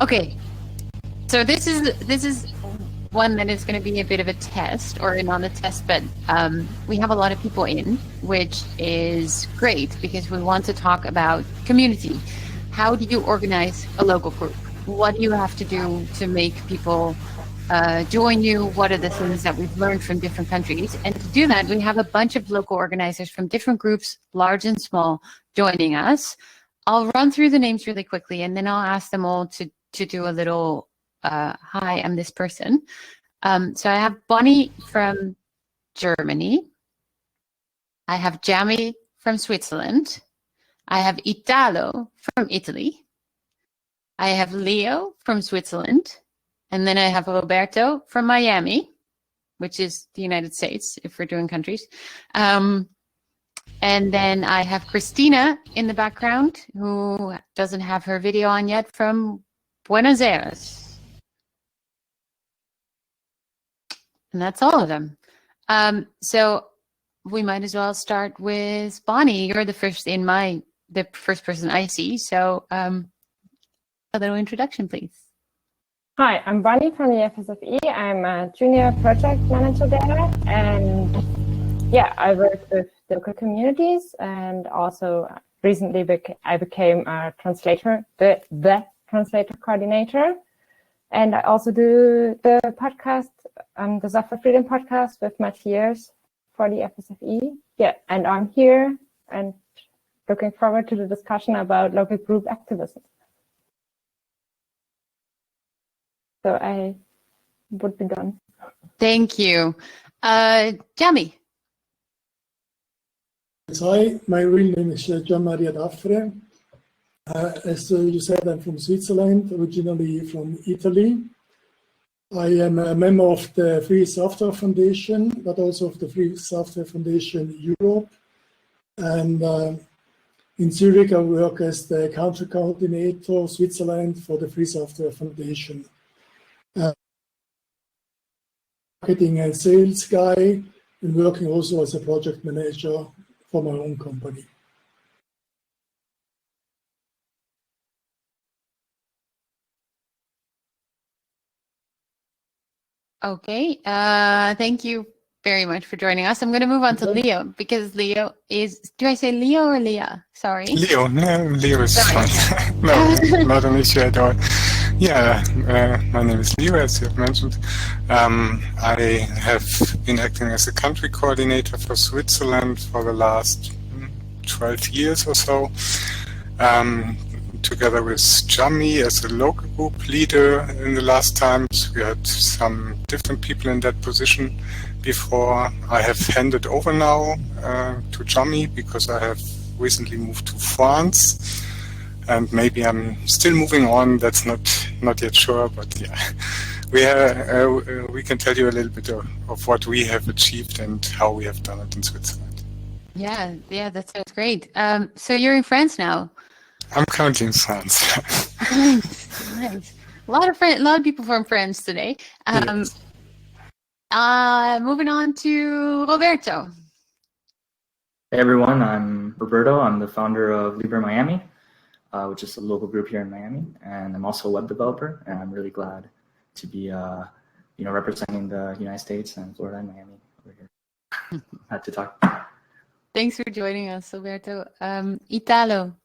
Okay, so this is one that is going to be a bit of a test, or not a test, but we have a lot of people in, which is great because we want to talk about community. How do you organize a local group? What do you have to do to make people join you? What are the things that we've learned from different countries? And to do that, we have a bunch of local organizers from different groups, large and small, joining us. I'll run through the names really quickly, and then I'll ask them all to do a little, hi, I'm this person. So I have Bonnie from Germany. I have Jamie from Switzerland. I have Italo from Italy. I have Lioh from Switzerland. And then I have Roberto from Miami, which is the United States, if we're doing countries. And then I have Christina in the background, who doesn't have her video on yet, from Buenos Aires. And that's all of them. So we might as well start with Bonnie. You're the first person I see. So a little introduction, please. Hi, I'm Bonnie from the FSFE. I'm a junior project manager there, and yeah, I work with local communities, and also recently I became a translator, the translator coordinator, and I also do the podcast, the Software Freedom podcast with Matthias for the FSFE. Yeah, and I'm here and looking forward to the discussion about local group activism. So I would be done. Thank you. Jamie. Hi, my real name is Gian Maria Daffré. As you said, I'm from Switzerland, originally from Italy. I am a member of the Free Software Foundation, but also of the Free Software Foundation Europe. And in Zurich, I work as the country coordinator, Switzerland, for the Free Software Foundation. Marketing and sales guy, and working also as a project manager for my own company. Okay, thank you very much for joining us. I'm going to move on to Lioh, because Lioh is, do I say Lioh or Leah? Sorry. Lioh, no, Lioh is fine. No, not an issue at all. Yeah, my name is Lioh, as you have mentioned. I have been acting as a country coordinator for Switzerland for the last 12 years or so, together with Jamie as a local group leader in the last times. We had some different people in that position before. I have handed over now to Jamie because I have recently moved to France. And maybe I'm still moving on. That's not yet sure, but yeah, we can tell you a little bit of what we have achieved and how we have done it in Switzerland. Yeah, that sounds great. So you're in France now. I'm currently in France. Nice. A lot of people from France today. Yes. Moving on to Roberto. Hey everyone, I'm Roberto. I'm the founder of Libre Miami, which is a local group here in Miami, and I'm also a web developer. And I'm really glad to be, representing the United States and Florida and Miami over here. Had to talk. Thanks for joining us, Roberto. Italo.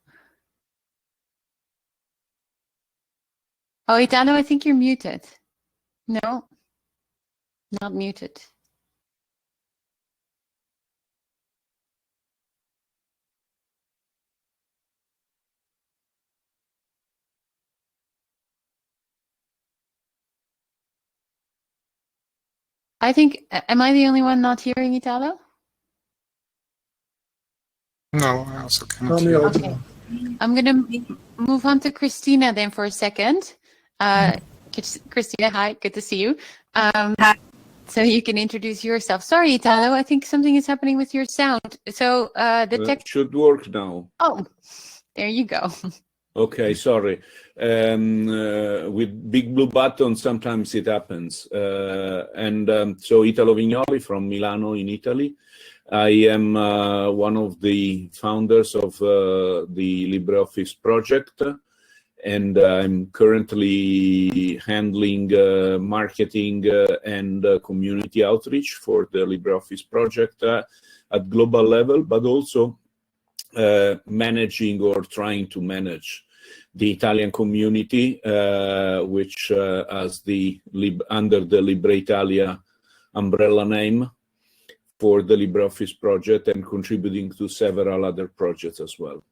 Oh, Italo, I think you're muted. No, not muted. I think, am I the only one not hearing Italo? No, I also cannot hear. Okay. I'm going to move on to Christina then for a second. Christina, hi, good to see you. Hi. So you can introduce yourself. Sorry, Italo, I think something is happening with your sound. So the text should work now. Oh, there you go. Okay, sorry. With big blue buttons, sometimes it happens. So Italo Vignoli from Milano in Italy. I am one of the founders of the LibreOffice project, and I'm currently handling marketing and community outreach for the LibreOffice project at global level, but also managing or trying to manage the Italian community, which has under the Libre Italia umbrella name for the LibreOffice project, and contributing to several other projects as well.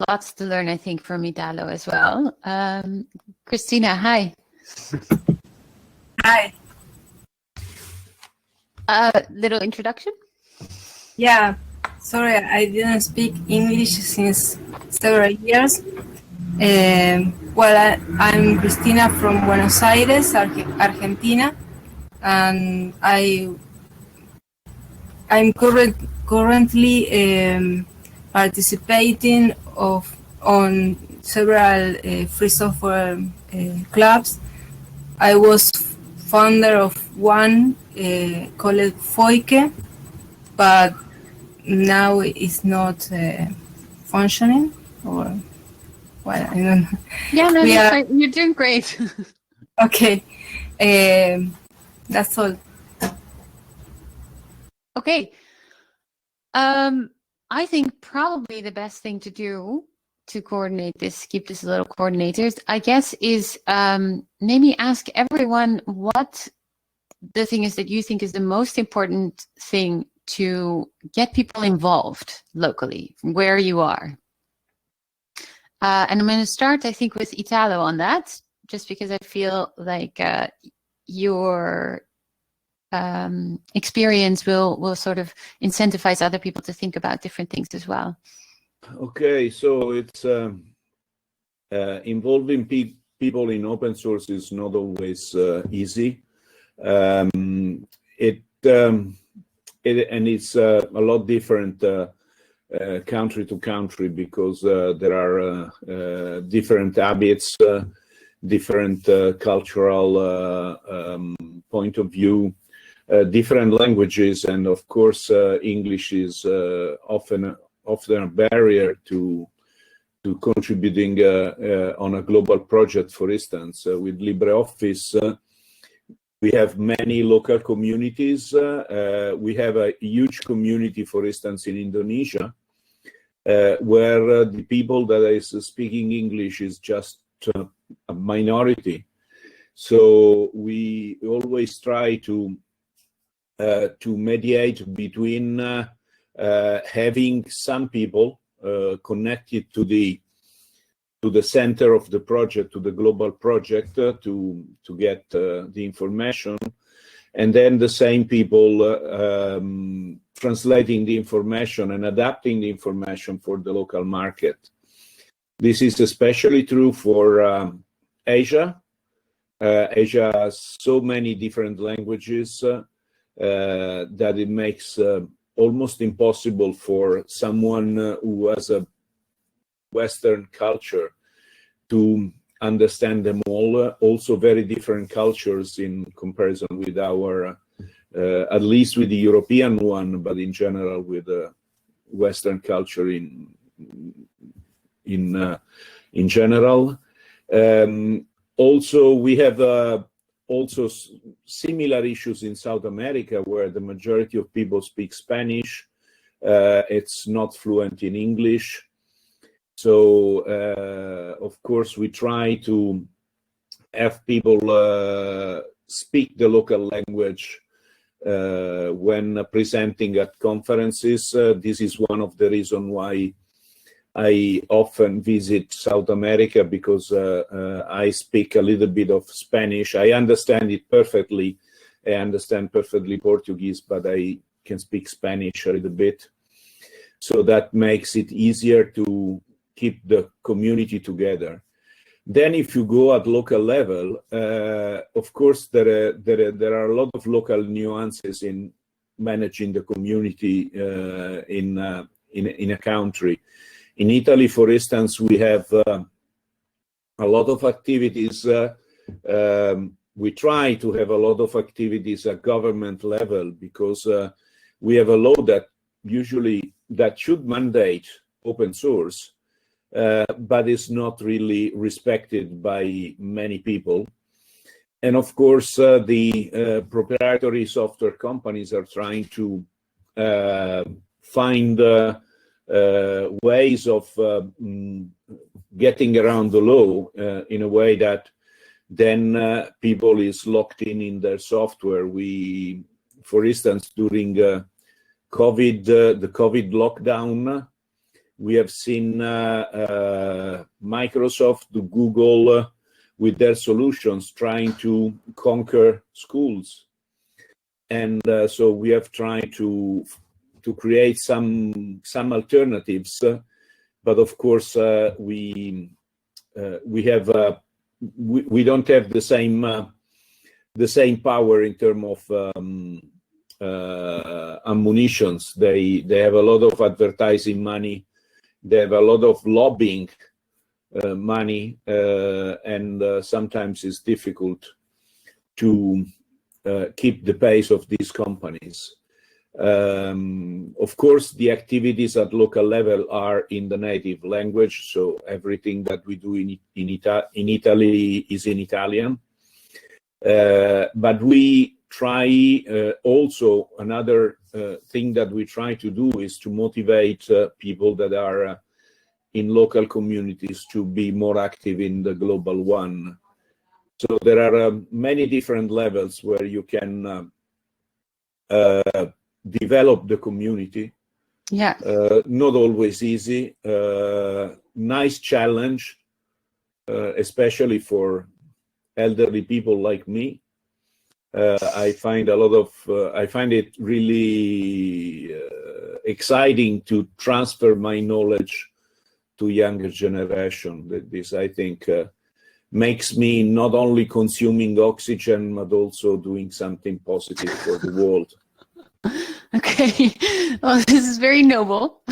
Lots to learn, I think, from Italo as well. Christina, hi. Hi. Little introduction? Yeah, sorry, I didn't speak English since several years. Well, I'm Cristina from Buenos Aires, Argentina, and I'm currently participating on several free software clubs. I was founder of one called Foike, but now it's not functioning, or well, I don't know. Yeah, no, you're doing great. Okay, that's all. Okay. I think probably the best thing to do to coordinate this, keep this a little coordinated, I guess, is maybe ask everyone what the thing is that you think is the most important thing to get people involved locally, where you are. And I'm going to start, I think, with Italo on that, just because I feel like your experience will sort of incentivize other people to think about different things as well. Okay, so it's involving people in open source is not always easy. And it's a lot different country to country, because there are different habits, different cultural point of view, different languages, and of course English is often a barrier to contributing on a global project. For instance, with LibreOffice, we have many local communities. We have a huge community, for instance, in Indonesia, where the people that is speaking English is just a minority. So we always try to mediate between having some people connected to the center of the project, to the global project, to get the information, and then the same people translating the information and adapting the information for the local market. This is especially true for Asia. Asia has so many different languages that it makes almost impossible for someone who has a Western culture to understand them all. Also very different cultures in comparison with our, at least with the European one, but in general with the Western culture in general. Also, we have also similar issues in South America, where the majority of people speak Spanish. It's not fluent in English. So, of course, we try to have people speak the local language when presenting at conferences. This is one of the reasons why I often visit South America, because I speak a little bit of Spanish. I understand it perfectly. I understand perfectly Portuguese, but I can speak Spanish a little bit. So that makes it easier to keep the community together. Then if you go at local level, of course, there are a lot of local nuances in managing the community in a country. In Italy, for instance, we have a lot of activities. We try to have a lot of activities at government level, because we have a law that usually should mandate open source, but is not really respected by many people. And of course, the proprietary software companies are trying to find ways of getting around the law in a way that then people is locked in their software. We, for instance, during COVID, the COVID lockdown, we have seen Microsoft, Google, with their solutions trying to conquer schools. And so we have tried to create some alternatives, but of course we don't have the same power in terms of ammunitions. They have a lot of advertising money. They have a lot of lobbying money, and sometimes it's difficult to keep the pace of these companies. Of course, the activities at local level are in the native language, so everything that we do in Italy is in Italian. But we try also, another thing that we try to do is to motivate people that are in local communities to be more active in the global one. So there are many different levels where you can develop the community. Yeah. Not always easy. Nice challenge, especially for elderly people like me. I find it really exciting to transfer my knowledge to younger generation. This, I think, makes me not only consuming oxygen, but also doing something positive for the world. Okay, well, this is very noble.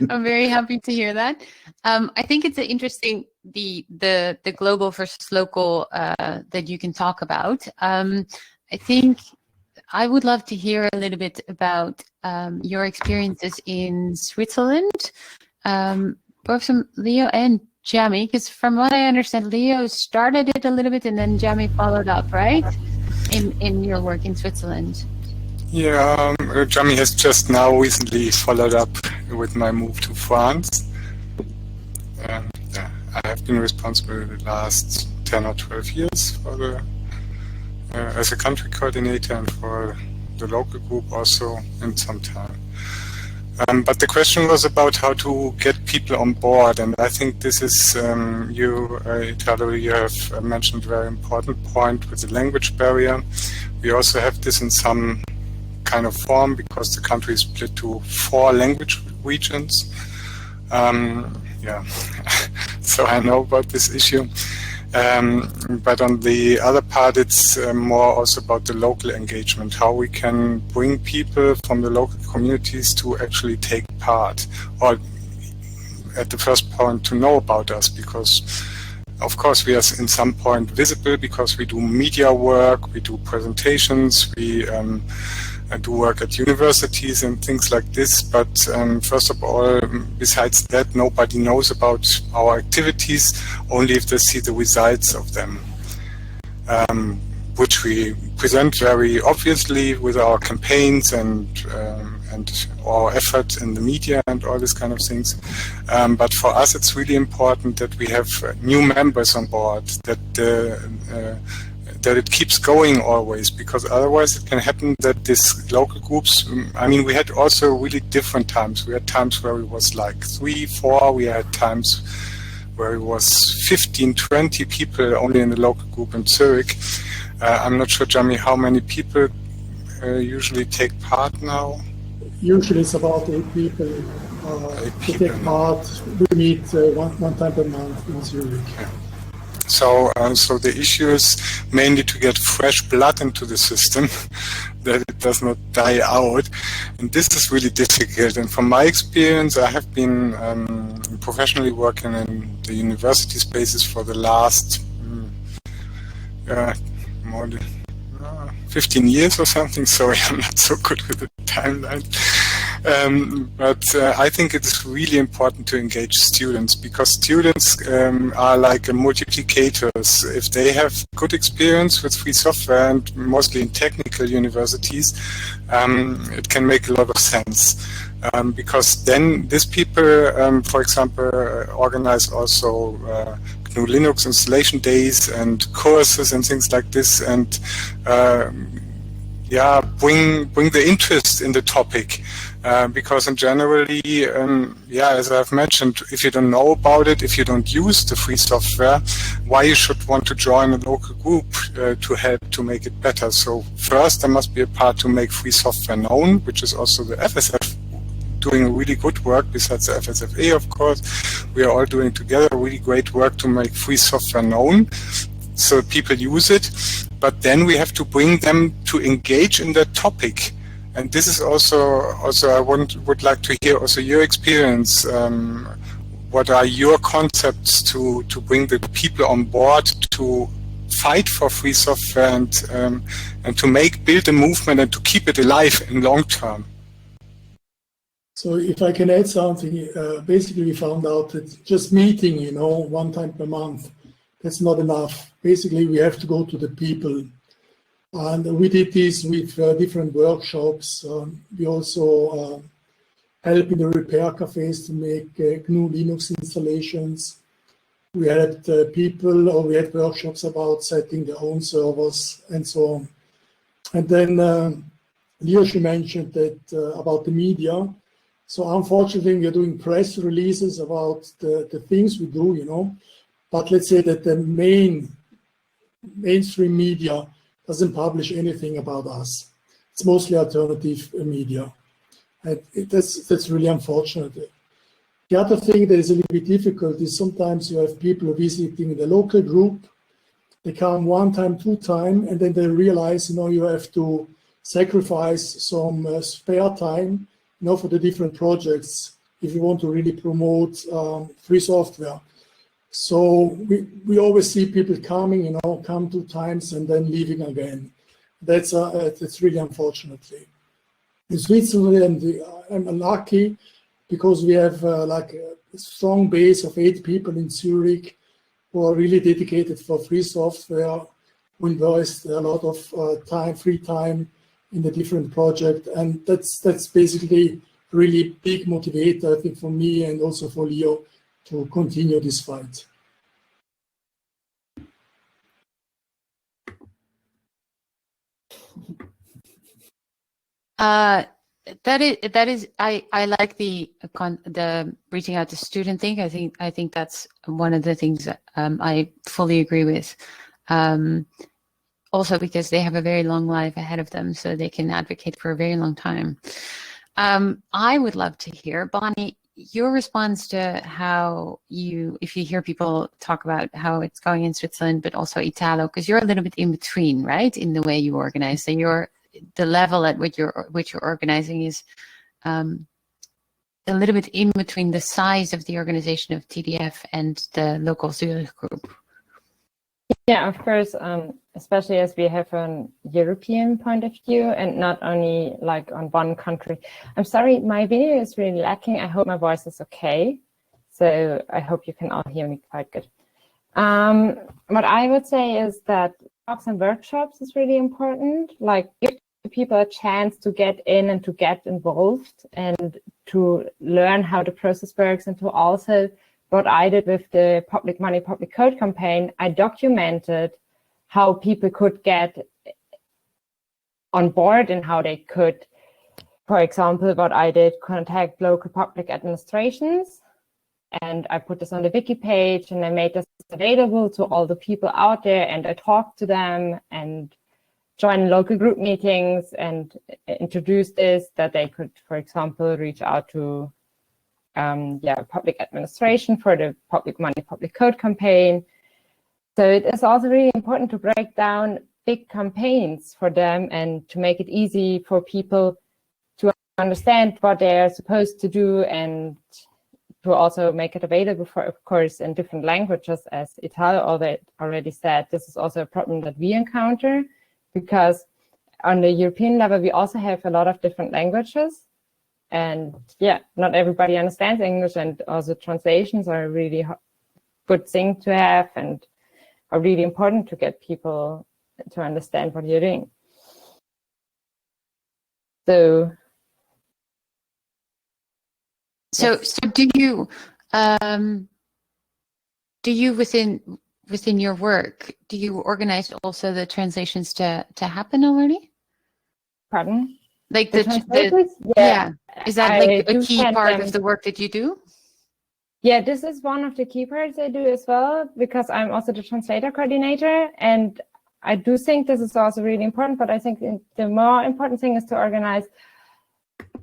I'm very happy to hear that. I think it's interesting, the global versus local that you can talk about. I think I would love to hear a little bit about your experiences in Switzerland, both from Lioh and Jamie, because from what I understand, Lioh started it a little bit and then Jamie followed up, right? In your work in Switzerland. Yeah, Jamie has just now recently followed up with my move to France. I have been responsible the last 10 or 12 years for the as a country coordinator and for the local group also in some time. But the question was about how to get people on board, and I think this is, Italo, you have mentioned a very important point with the language barrier. We also have this in some kind of form because the country is split to 4 language regions. Yeah, so I know about this issue. But on the other part, it's more also about the local engagement, how we can bring people from the local communities to actually take part, or at the first point to know about us, because of course we are in some point visible because we do media work, we do presentations, we do work at universities and things like this, but first of all, besides that, nobody knows about our activities, only if they see the results of them, which we present very obviously with our campaigns and our efforts in the media and all these kind of things. But for us, it's really important that we have new members on board, that it keeps going always, because otherwise it can happen that these local groups, I mean, we had also really different times. We had times where it was like 3, 4, we had times where it was 15, 20 people only in the local group in Zurich. I'm not sure, Jamie, how many people usually take part now? Usually it's about 8 people to take part. We meet one time per month in Zurich. Yeah. So the issue is mainly to get fresh blood into the system, that it does not die out. And this is really difficult. And from my experience, I have been professionally working in the university spaces for the last more than 15 years or something. Sorry, I'm not so good with the timeline. But I think it's really important to engage students, because students are like multiplicators. If they have good experience with free software, and mostly in technical universities, it can make a lot of sense. Because then these people, for example, organize also gnu+linux installation days and courses and things like this, and bring the interest in the topic. Because in generally, as I've mentioned, if you don't know about it, if you don't use the free software, why you should want to join a local group to help to make it better? So first, there must be a part to make free software known, which is also the FSF doing really good work, besides the FSFE, of course. We are all doing together really great work to make free software known, so people use it. But then we have to bring them to engage in that topic. And this is also I would like to hear also your experience. What are your concepts to bring the people on board to fight for free software and to build a movement and to keep it alive in long term? So if I can add something, basically we found out that just meeting, one time per month, that's not enough. Basically, we have to go to the people. And we did this with different workshops. We also help in the repair cafes to make gnu+linux installations. We had we had workshops about setting their own servers and so on. And then Lioh, she mentioned that about the media. So unfortunately, we are doing press releases about the things we do, But let's say that the mainstream media doesn't publish anything about us. It's mostly alternative media. And that's really unfortunate. The other thing that is a little bit difficult is sometimes you have people visiting the local group. They come one time, two times, and then they realize, you have to sacrifice some spare time, for the different projects if you want to really promote free software. So we always see people coming, come 2 times and then leaving again. That's really unfortunately. In Switzerland, I'm lucky because we have like a strong base of 8 people in Zurich who are really dedicated for free software, who invest a lot of free time in the different projects, and that's basically really big motivator, I think, for me and also for Lioh to continue this fight. That is I like the reaching out to student thing. I think that's one of the things that, I fully agree with. Also because they have a very long life ahead of them, so they can advocate for a very long time. I would love to hear, Bonnie, your response to how if you hear people talk about how it's going in Switzerland, but also Italo, because you're a little bit in between, right, in the way you organize. So the level at which you're organizing is a little bit in between the size of the organization of TDF and the local Zurich group. Yeah, of course, especially as we have an European point of view and not only like on one country. I'm sorry, my video is really lacking. I hope my voice is okay. So I hope you can all hear me quite good. What I would say is that talks and workshops is really important. Like give people a chance to get in and to get involved and to learn how the process works, and to also what I did with the Public Money, Public Code campaign, I documented how people could get on board and how they could, for example, what I did, contact local public administrations. And I put this on the wiki page and I made this available to all the people out there, and I talked to them and join local group meetings and introduce this, that they could, for example, reach out to public administration for the Public Money, Public Code campaign. So it is also really important to break down big campaigns for them and to make it easy for people to understand what they are supposed to do, and to also make it available for, of course, in different languages. As Italo already said, this is also a problem that we encounter, because on the European level, we also have a lot of different languages. And yeah, not everybody understands English, and also translations are a really good thing to have and are really important to get people to understand what you're doing. So do you within your work, do you organize also the translations to happen already? Pardon? Like the translators? Yeah. Is that like a key part of the work that you do? Yeah, this is one of the key parts I do as well, because I'm also the translator coordinator, and I do think this is also really important, but I think the more important thing is to organize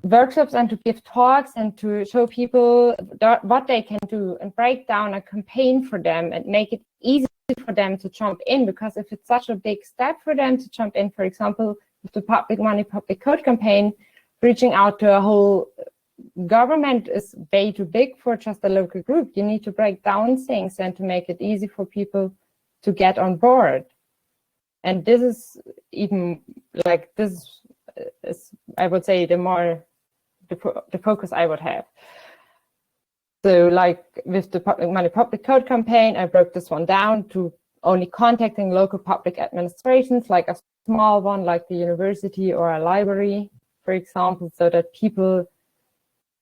workshops and to give talks and to show people what they can do and break down a campaign for them and make it easy for them to jump in, because if it's such a big step for them to jump in, for example, with the public money, public code campaign, reaching out to a whole government is way too big for just a local group. You need to break down things and to make it easy for people to get on board. And this is even like, this is, I would say, the focus I would have. So like with the public money, public code campaign, I broke this one down to only contacting local public administrations, like a small one, like the university or a library, for example, so that people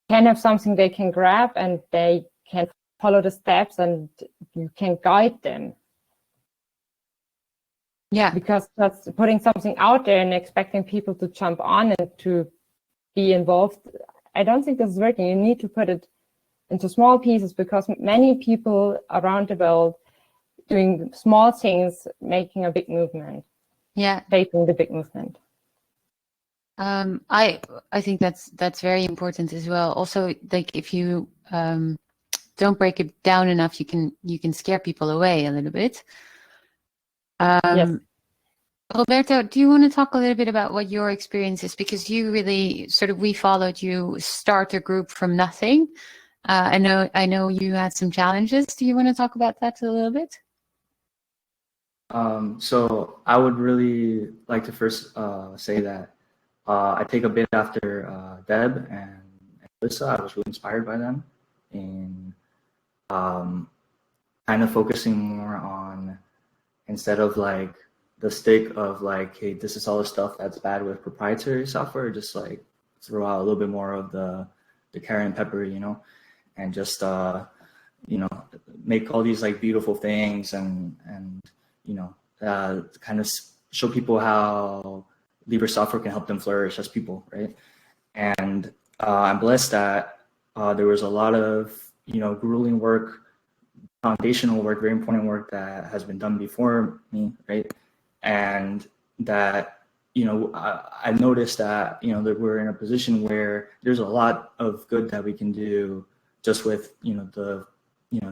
can have something they can grab and they can follow the steps and you can guide them. Yeah. Because that's putting something out there and expecting people to jump on and to be involved. I don't think this is working. You need to put it into small pieces, because many people around the world doing small things, making a big movement. Yeah. Shaping the big movement. I think that's very important as well. Also, like if you don't break it down enough, you can scare people away a little bit. Yes. Roberto, do you want to talk a little bit about what your experience is? Because you really we followed you start a group from nothing. I know you had some challenges. Do you want to talk about that a little bit? So I would really like to first say that I take a bit after Deb and Lisa. I was really inspired by them in kind of focusing more on, instead of like the stick of like, hey, this is all the stuff that's bad with proprietary software, just like throw out a little bit more of the carrot and pepper, and just make all these like beautiful things and kind of show people how Libre software can help them flourish as people, right? And I'm blessed that there was a lot of grueling work, foundational work, very important work that has been done before me, right? And that I noticed that that we're in a position where there's a lot of good that we can do just with the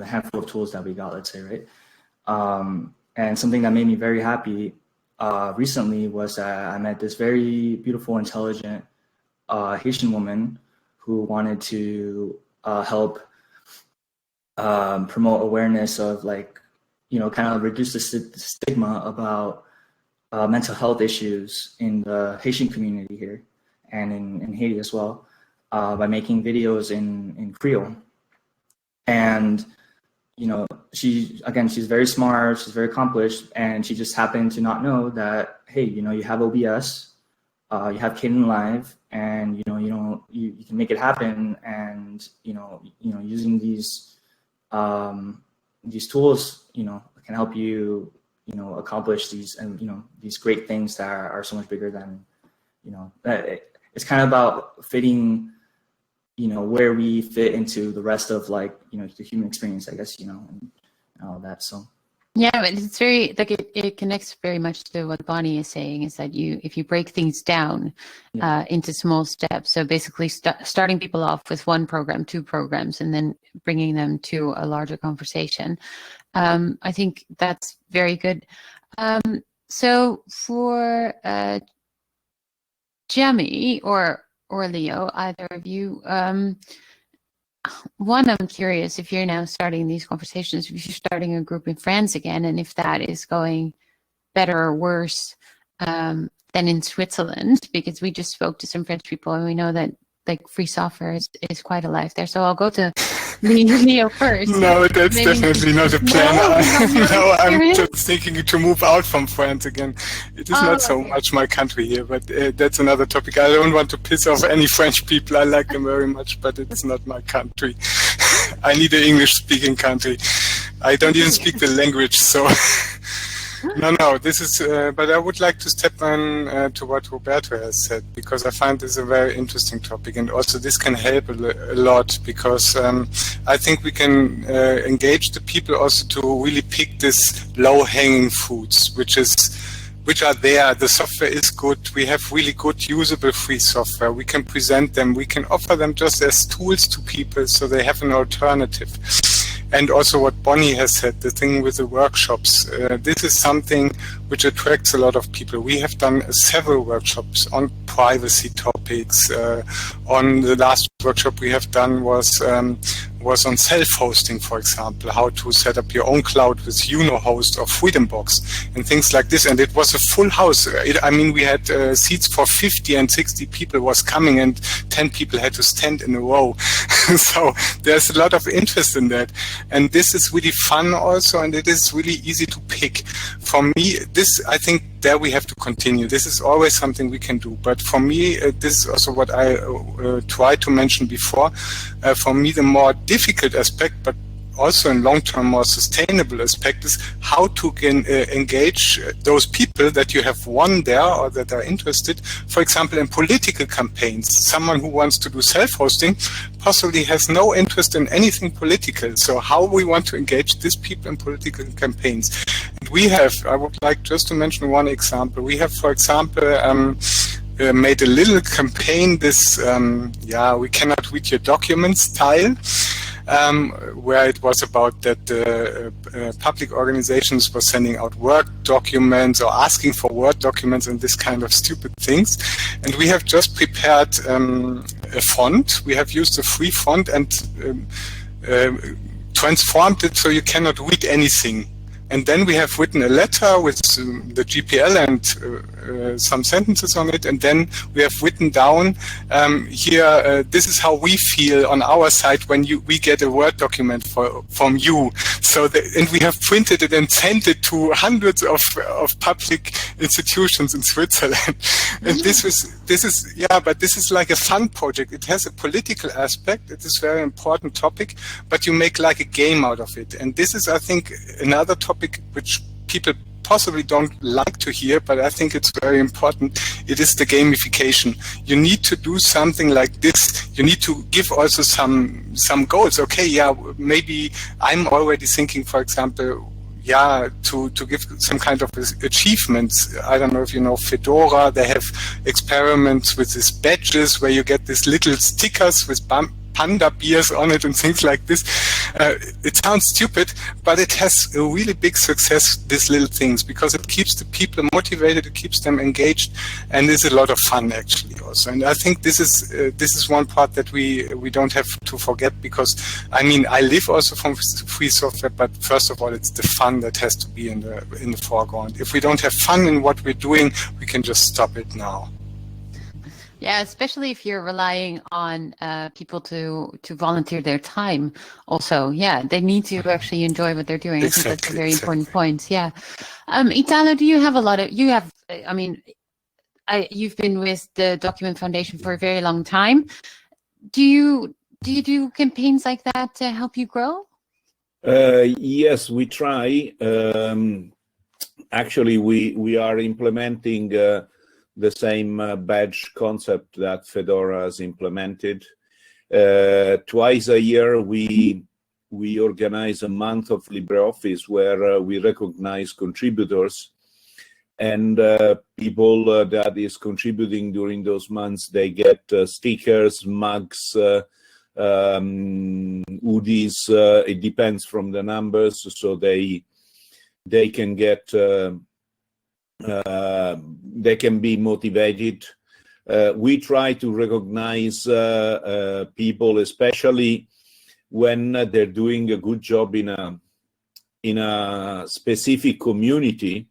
handful of tools that we got, let's say, right? And something that made me very happy recently was that I met this very beautiful, intelligent Haitian woman who wanted to help promote awareness of kind of reduce the stigma about mental health issues in the Haitian community here and in Haiti as well, by making videos in Creole. And she's very smart, she's very accomplished, and she just happened to not know that, hey, you have OBS, you have Kdenlive, and you can make it happen, and using these tools can help you accomplish these these great things that are so much bigger than it's kind of about fitting where we fit into the rest of the human experience, I guess, and all that. So yeah, but it's very it connects very much to what Bonnie is saying, is that if you break things down into small steps, so basically starting people off with one program, two programs, and then bringing them to a larger conversation, I think that's very good. So for Jamie or Lioh, either of you, one, I'm curious if you're now starting these conversations, if you're starting a group in France again, and if that is going better or worse than in Switzerland, because we just spoke to some French people and we know that like free software is quite alive there. So I'll go to Lioh first. No, that's Maybe- definitely not a plan. No, No, I'm experience? just thinking to move out from France again. It is not so okay. much my country here, but that's another topic. I don't want to piss off any French people. I like them very much, but it's not my country. I need an English-speaking country. I don't even speak the language, so... No, this is, but I would like to step on to what Roberto has said, because I find this a very interesting topic, and also this can help a lot, because I think we can engage the people also to really pick this low-hanging fruits, which are there. The software is good. We have really good usable free software. We can present them. We can offer them just as tools to people so they have an alternative. And also what Bonnie has said, the thing with the workshops, this is something which attracts a lot of people. We have done several workshops on privacy topics. On the last workshop we have done was on self-hosting, for example, how to set up your own cloud with Unohost or FreedomBox and things like this. And it was a full house. I mean, we had seats for 50 and 60 people was coming, and 10 people had to stand in a row. So there's a lot of interest in that. And this is really fun also, and it is really easy to pick. For me, I think there we have to continue. This is always something we can do. But for me, this is also what I tried to mention before. For me, the more difficult aspect, but also in long-term more sustainable aspect, is how to engage those people that you have won there or that are interested, for example, in political campaigns. Someone who wants to do self-hosting possibly has no interest in anything political. So how we want to engage these people in political campaigns. And we have, I would like just to mention one example. We have, for example, made a little campaign, this, we cannot read your documents style, where it was about that public organizations were sending out Word documents or asking for Word documents and this kind of stupid things. And we have just prepared a font. We have used a free font and transformed it so you cannot read anything. And then we have written a letter with the GPL and some sentences on it. And then we have written down here, this is how we feel on our side when we get a Word document from you. So and we have printed it and sent it to hundreds of public institutions in Switzerland. And this is like a fun project. It has a political aspect. It is a very important topic, but you make like a game out of it. And this is, I think, another topic which people possibly don't like to hear, but I think it's very important. It is the gamification. You need to do something like this. You need to give also some goals. Okay, maybe I'm already thinking, for example, to give some kind of achievements. I don't know if you know Fedora. They have experiments with these badges where you get these little stickers with panda bears on it and things like this. It sounds stupid, but it has a really big success, these little things, because it keeps the people motivated, it keeps them engaged, and is a lot of fun actually also. And I think this is one part that we don't have to forget, because I mean, I live also from free software, but first of all, it's the fun that has to be in the foreground. If we don't have fun in what we're doing, we can just stop it now. Yeah, especially if you're relying on people to volunteer their time. Also, they need to actually enjoy what they're doing. I think that's a very important point. Yeah, Italo, do you have you've been with the Document Foundation for a very long time. Do you do campaigns like that to help you grow? Yes, we try. Actually, we are implementing the same badge concept that Fedora has implemented. Twice a year, we organize a month of LibreOffice where we recognize contributors, and people that is contributing during those months, they get stickers, mugs, hoodies. It depends from the numbers, so they can get. They can be motivated. We try to recognize people, especially when they're doing a good job in a specific community.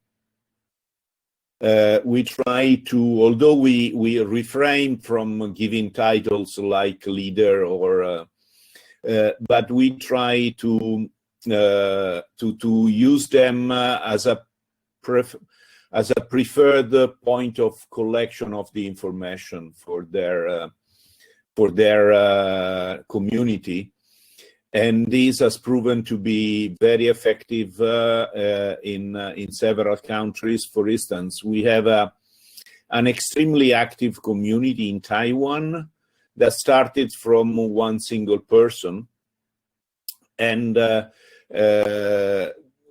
we try to, although we refrain from giving titles like leader or, but we try to use them as a preferred point of collection of the information for their community. And this has proven to be very effective in several countries. For instance, we have an extremely active community in Taiwan that started from one single person, and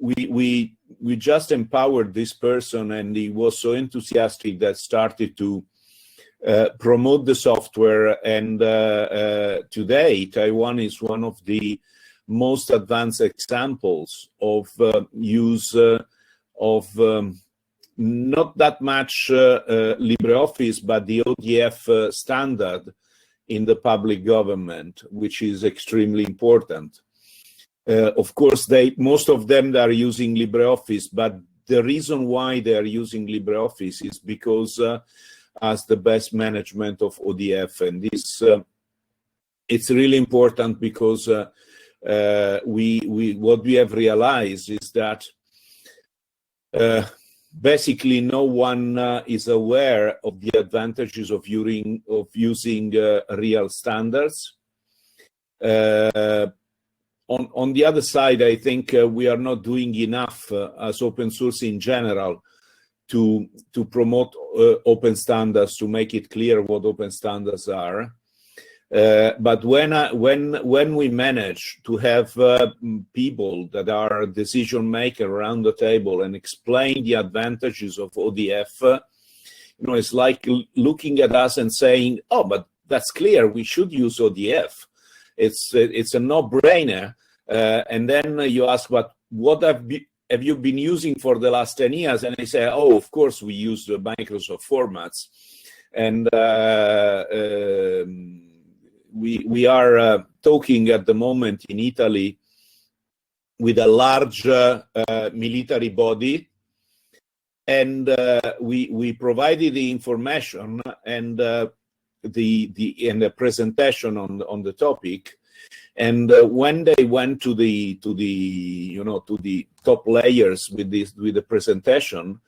we just empowered this person, and he was so enthusiastic that started to promote the software. And today, Taiwan is one of the most advanced examples of use of not that much LibreOffice, but the ODF standard in the public government, which is extremely important. Of course, most of them are using LibreOffice, but the reason why they are using LibreOffice is because as the best management of ODF, and this it's really important because what we have realized is that basically no one is aware of the advantages of using real standards. On the other side, I think we are not doing enough as open source in general to promote open standards, to make it clear what open standards are. But when we manage to have people that are decision makers around the table and explain the advantages of ODF, it's like looking at us and saying, "Oh, but that's clear. We should use ODF. It's a no-brainer." And then you ask, "But what have you been using for the last 10 years?" And they say, "Oh, of course we use the Microsoft formats." And we are talking at the moment in Italy with a large military body, and we provided the information and the presentation on the topic. And when they went to the top layers with the presentation,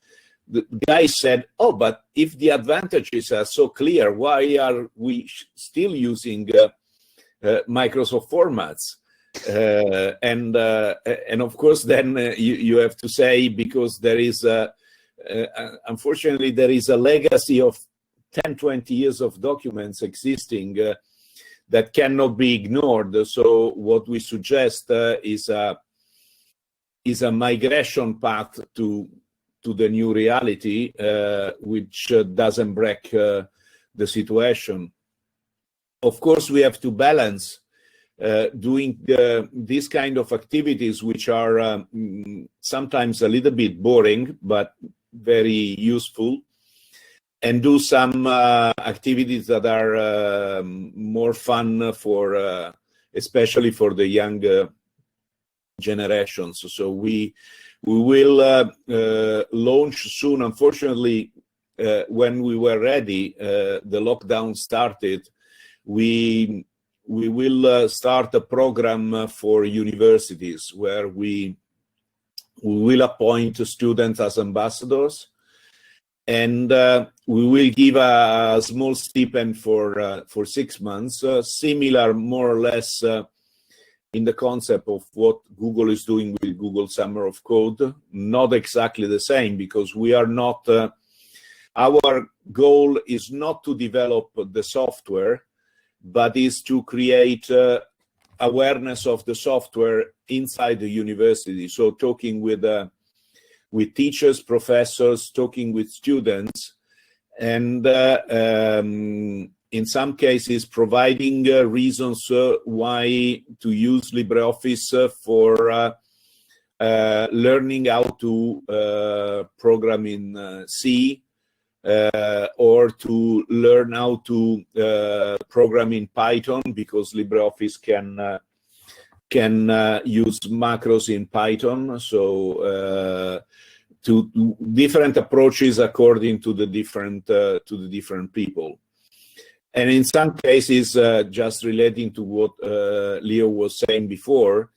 the guy said, "Oh, but if the advantages are so clear, why are we still using Microsoft formats?" And of course, then you have to say, because there is unfortunately there is a legacy of 10-20 years of documents existing that cannot be ignored. So what we suggest is a migration path to the new reality, which doesn't break the situation. Of course, we have to balance doing these kind of activities, which are sometimes a little bit boring, but very useful, and do some activities that are more fun for, especially for the younger generations. So we will launch soon. Unfortunately, when we were ready, the lockdown started. We will start a program for universities where we will appoint students as ambassadors, and we will give a small stipend for 6 months, similar more or less in the concept of what Google is doing with Google Summer of Code. Not exactly the same, because we are not, our goal is not to develop the software, but is to create awareness of the software inside the university. So talking with teachers, professors, talking with students, and in some cases providing reasons why to use LibreOffice for learning how to program in C, or to learn how to program in Python, because LibreOffice can use macros in Python. So to different approaches according to the different people. And in some cases, just relating to what Lioh was saying before,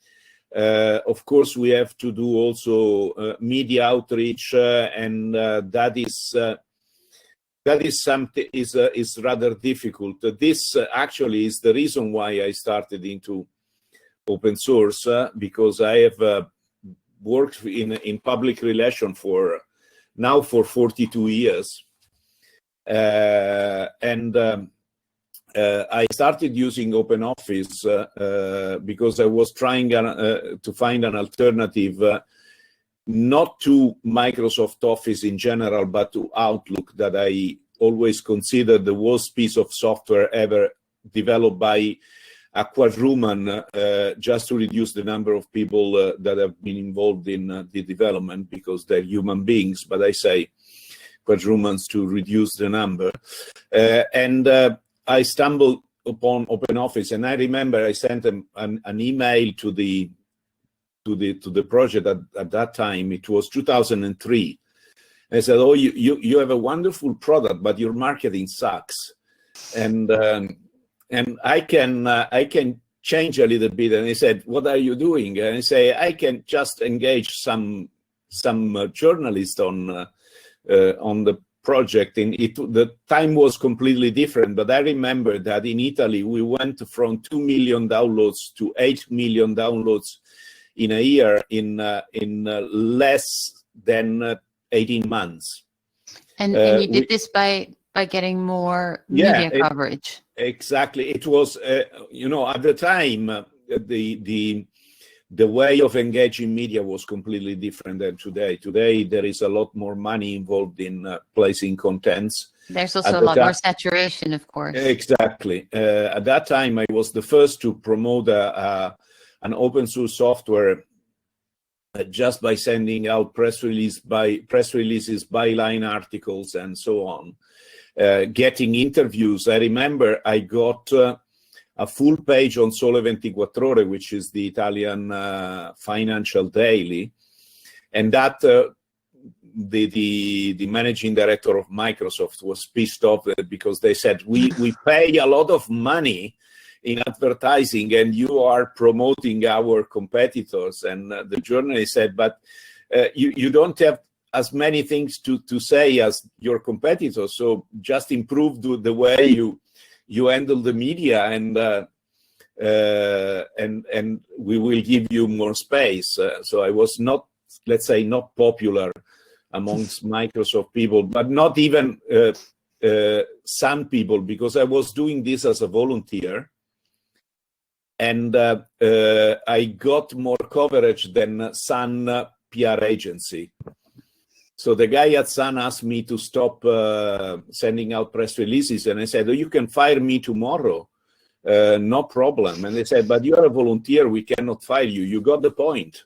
of course, we have to do also media outreach, and that is something is rather difficult. This actually is the reason why I started into open source, because I have worked in public relations for 42 years, and I started using OpenOffice because I was trying to find an alternative, not to Microsoft Office in general, but to Outlook, that I always considered the worst piece of software ever developed by a quadruman, just to reduce the number of people that have been involved in the development, because they're human beings, but I say quadrumans to reduce the number. I stumbled upon OpenOffice, and I remember I sent an email to the project at that time. It was 2003. I said, "Oh, you have a wonderful product, but your marketing sucks, and I can change a little bit." And he said, "What are you doing?" And I say, "I can just engage some journalists on the project." And the time was completely different, but I remember that in Italy we went from 2 million downloads to 8 million downloads in a year in less than 18 months. And you did this by getting more media coverage. Exactly. It was, at the time, the way of engaging media was completely different than today. Today, there is a lot more money involved in placing contents. There's also a lot more saturation, of course. Exactly. At that time, I was the first to promote an open source software just by sending out press releases, byline articles, and so on. Getting interviews. I remember I got a full page on Sole 24 Ore, which is the Italian financial daily, and that the managing director of Microsoft was pissed off because they said, we pay a lot of money in advertising and you are promoting our competitors. And the journalist said, but you don't have as many things to say as your competitors, so just improve the way you handle the media, and we will give you more space. So I was not, let's say, not popular amongst Microsoft people, but not even some people, because I was doing this as a volunteer, and I got more coverage than Sun PR agency. So the guy at Sun asked me to stop sending out press releases, and I said, "Oh, you can fire me tomorrow, no problem." And they said, "But you are a volunteer, we cannot fire you. You got the point.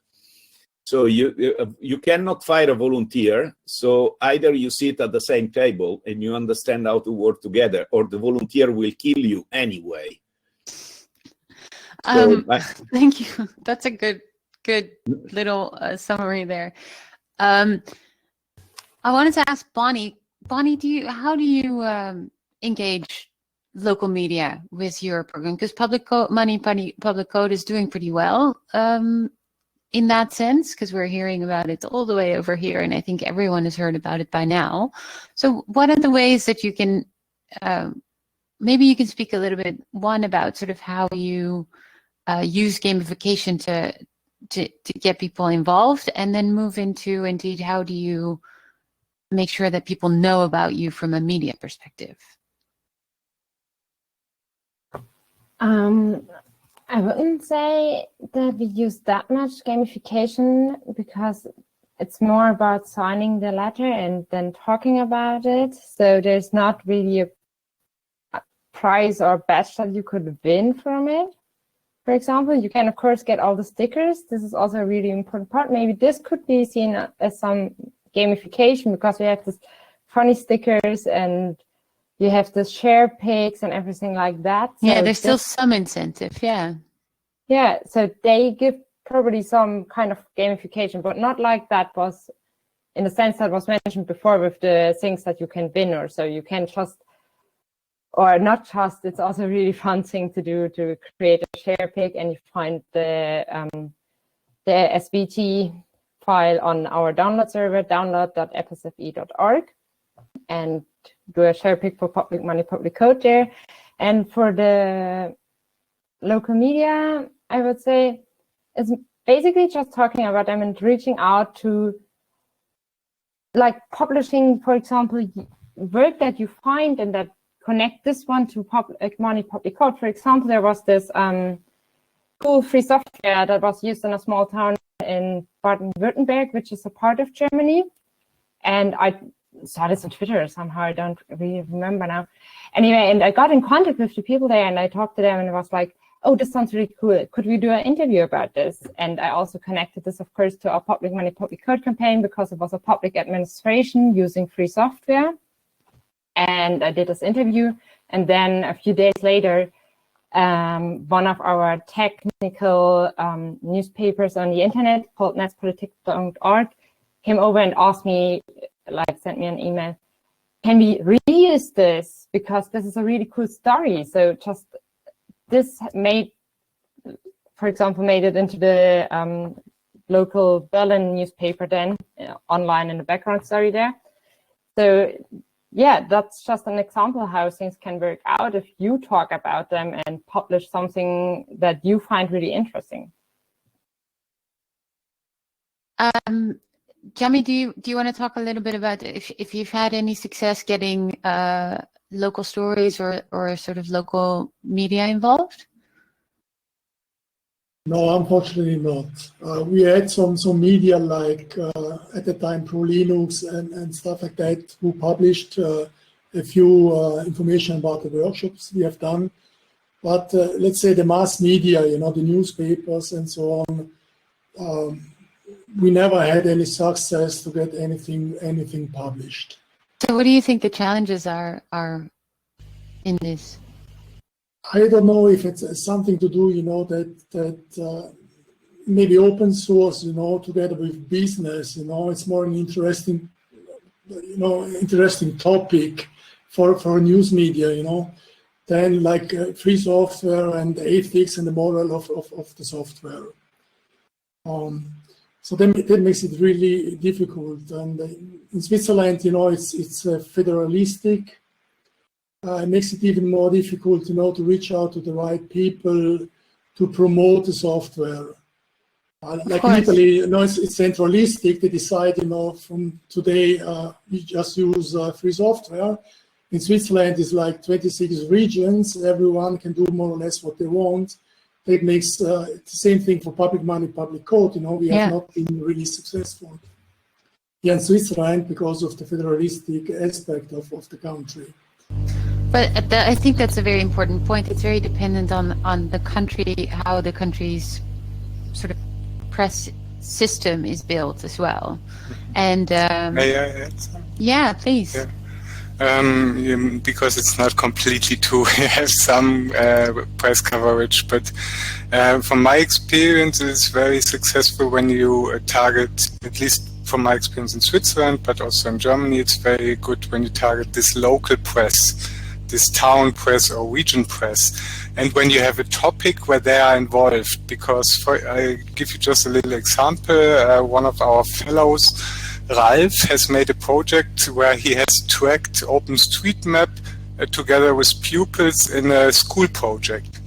So you cannot fire a volunteer. So either you sit at the same table and you understand how to work together, or the volunteer will kill you anyway." Thank you. That's a good little summary there. I wanted to ask Bonnie. Bonnie, how do you engage local media with your program? Because Public Code is doing pretty well in that sense, because we're hearing about it all the way over here, and I think everyone has heard about it by now. So what are the ways that you can, maybe you can speak a little bit, one, about sort of how you use gamification to get people involved, and then move into, indeed, how do you make sure that people know about you from a media perspective? I wouldn't say that we use that much gamification, because it's more about signing the letter and then talking about it. So there's not really a prize or badge that you could win from it. For example, you can, of course, get all the stickers. This is also a really important part. Maybe this could be seen as some gamification, because we have this funny stickers and you have the share pics and everything like that. So yeah, there's still some incentive, yeah. Yeah, so they give probably some kind of gamification, but not like that was in the sense that was mentioned before with the things that you can win, or so you can just, or not just, it's also a really fun thing to do, to create a share pick, and you find the SVT file on our download server, download.fsfe.org, and do a share pick for public money, public code there. And for the local media, I would say it's basically just talking about them and reaching out to, like, publishing, for example, work that you find and that connect this one to public money, public code. For example, there was this cool free software that was used in a small town in Baden-Württemberg, which is a part of Germany. And I saw this on Twitter somehow, I don't really remember now. Anyway, and I got in contact with the people there and I talked to them and it was like, oh, this sounds really cool. Could we do an interview about this? And I also connected this, of course, to our public money, public code campaign, because it was a public administration using free software. And I did this interview. And then a few days later, one of our technical newspapers on the internet called netzpolitik.org came over and asked me, like, sent me an email, can we reuse this? Because this is a really cool story. So just this made, for example, made it into the local Berlin newspaper then, online in the background story there. So yeah, that's just an example how things can work out if you talk about them and publish something that you find really interesting. Jami, do you want to talk a little bit about if you've had any success getting local stories or sort of local media involved? No, unfortunately not. We had some media like at the time gnu+linux and stuff like that, who published a few information about the workshops we have done. But let's say the mass media, you know, the newspapers and so on, we never had any success to get anything published. So what do you think the challenges are in this? I don't know if it's something to do, you know, that maybe open source, you know, together with business, you know, it's more an interesting, you know, interesting topic for news media, you know, than like free software and the ethics and the moral of the software. So that makes it really difficult. And in Switzerland, you know, it's federalistic. It makes it even more difficult, you know, to reach out to the right people to promote the software. Like in Italy, you know, it's centralistic. They decide, you know, from today we just use free software. In Switzerland, it's like 26 regions. Everyone can do more or less what they want. That makes the same thing for public money, public code. You know, we have not been really successful here in Switzerland because of the federalistic aspect of the country. But I think that's a very important point. It's very dependent on the country, how the country's sort of press system is built as well. And may I add something? Yeah, please. Yeah. Because it's not completely true, we have some press coverage, but from my experience, it's very successful when you target, at least from my experience in Switzerland, but also in Germany, it's very good when you target this local press, this town press or region press, and when you have a topic where they are involved. Because I give you just a little example, one of our fellows, Ralph, has made a project where he has tracked OpenStreetMap together with pupils in a school project.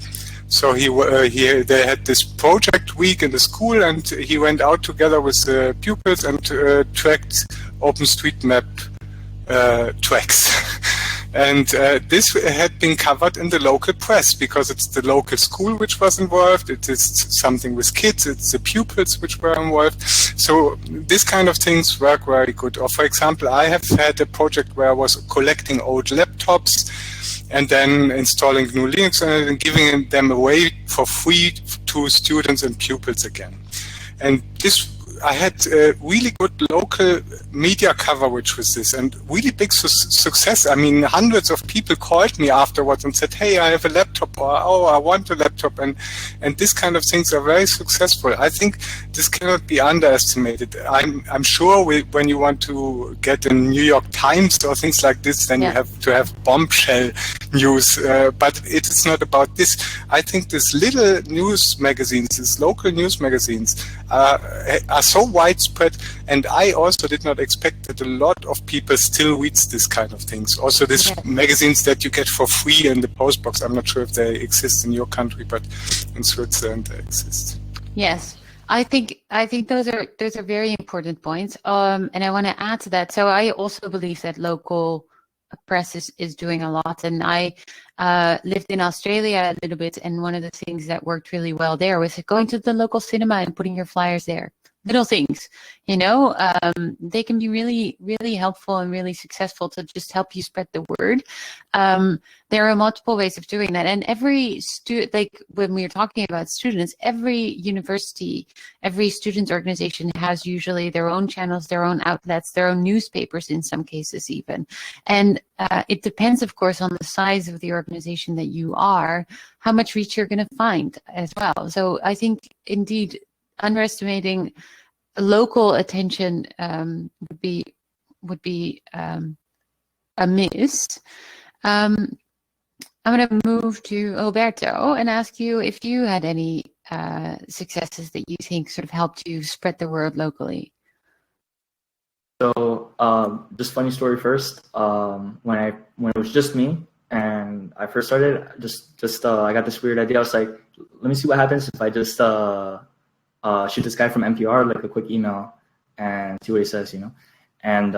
So they had this project week in the school, and he went out together with the pupils and tracked OpenStreetMap tracks. And this had been covered in the local press because it's the local school which was involved. It is something with kids. It's the pupils which were involved. So this kind of things work very good. Or for example, I have had a project where I was collecting old laptops and then installing gnu+linux and giving them away for free to students and pupils again. And this I had really good local media coverage with this and really big success. I mean, hundreds of people called me afterwards and said, hey, I have a laptop, or oh, I want a laptop. And this kind of things are very successful. I think this cannot be underestimated. I'm sure when you want to get in New York Times or things like this, then you have to have bombshell news. But it is not about this. I think these little news magazines, these local news magazines, are so widespread, and I also did not expect that a lot of people still read this kind of things. Also, these magazines that you get for free in the post box. I'm not sure if they exist in your country, but in Switzerland they exist. Yes, I think those are very important points. And I want to add to that. So I also believe that local press is doing a lot, and I lived in Australia a little bit, and one of the things that worked really well there was going to the local cinema and putting your flyers there. Little things, you know, they can be really, really helpful and really successful to just help you spread the word. There are multiple ways of doing that, and every student, like when we are talking about students, every university, every student organization has usually their own channels, their own outlets, their own newspapers in some cases even. And it depends, of course, on the size of the organization that you are, how much reach you're going to find as well. So I think indeed underestimating local attention would be a miss. I'm going to move to Roberto and ask you if you had any successes that you think sort of helped you spread the word locally. So just funny story first. When it was just me and I first started, I got this weird idea. I was like, let me see what happens if I just shoot this guy from NPR like a quick email and see what he says, you know. And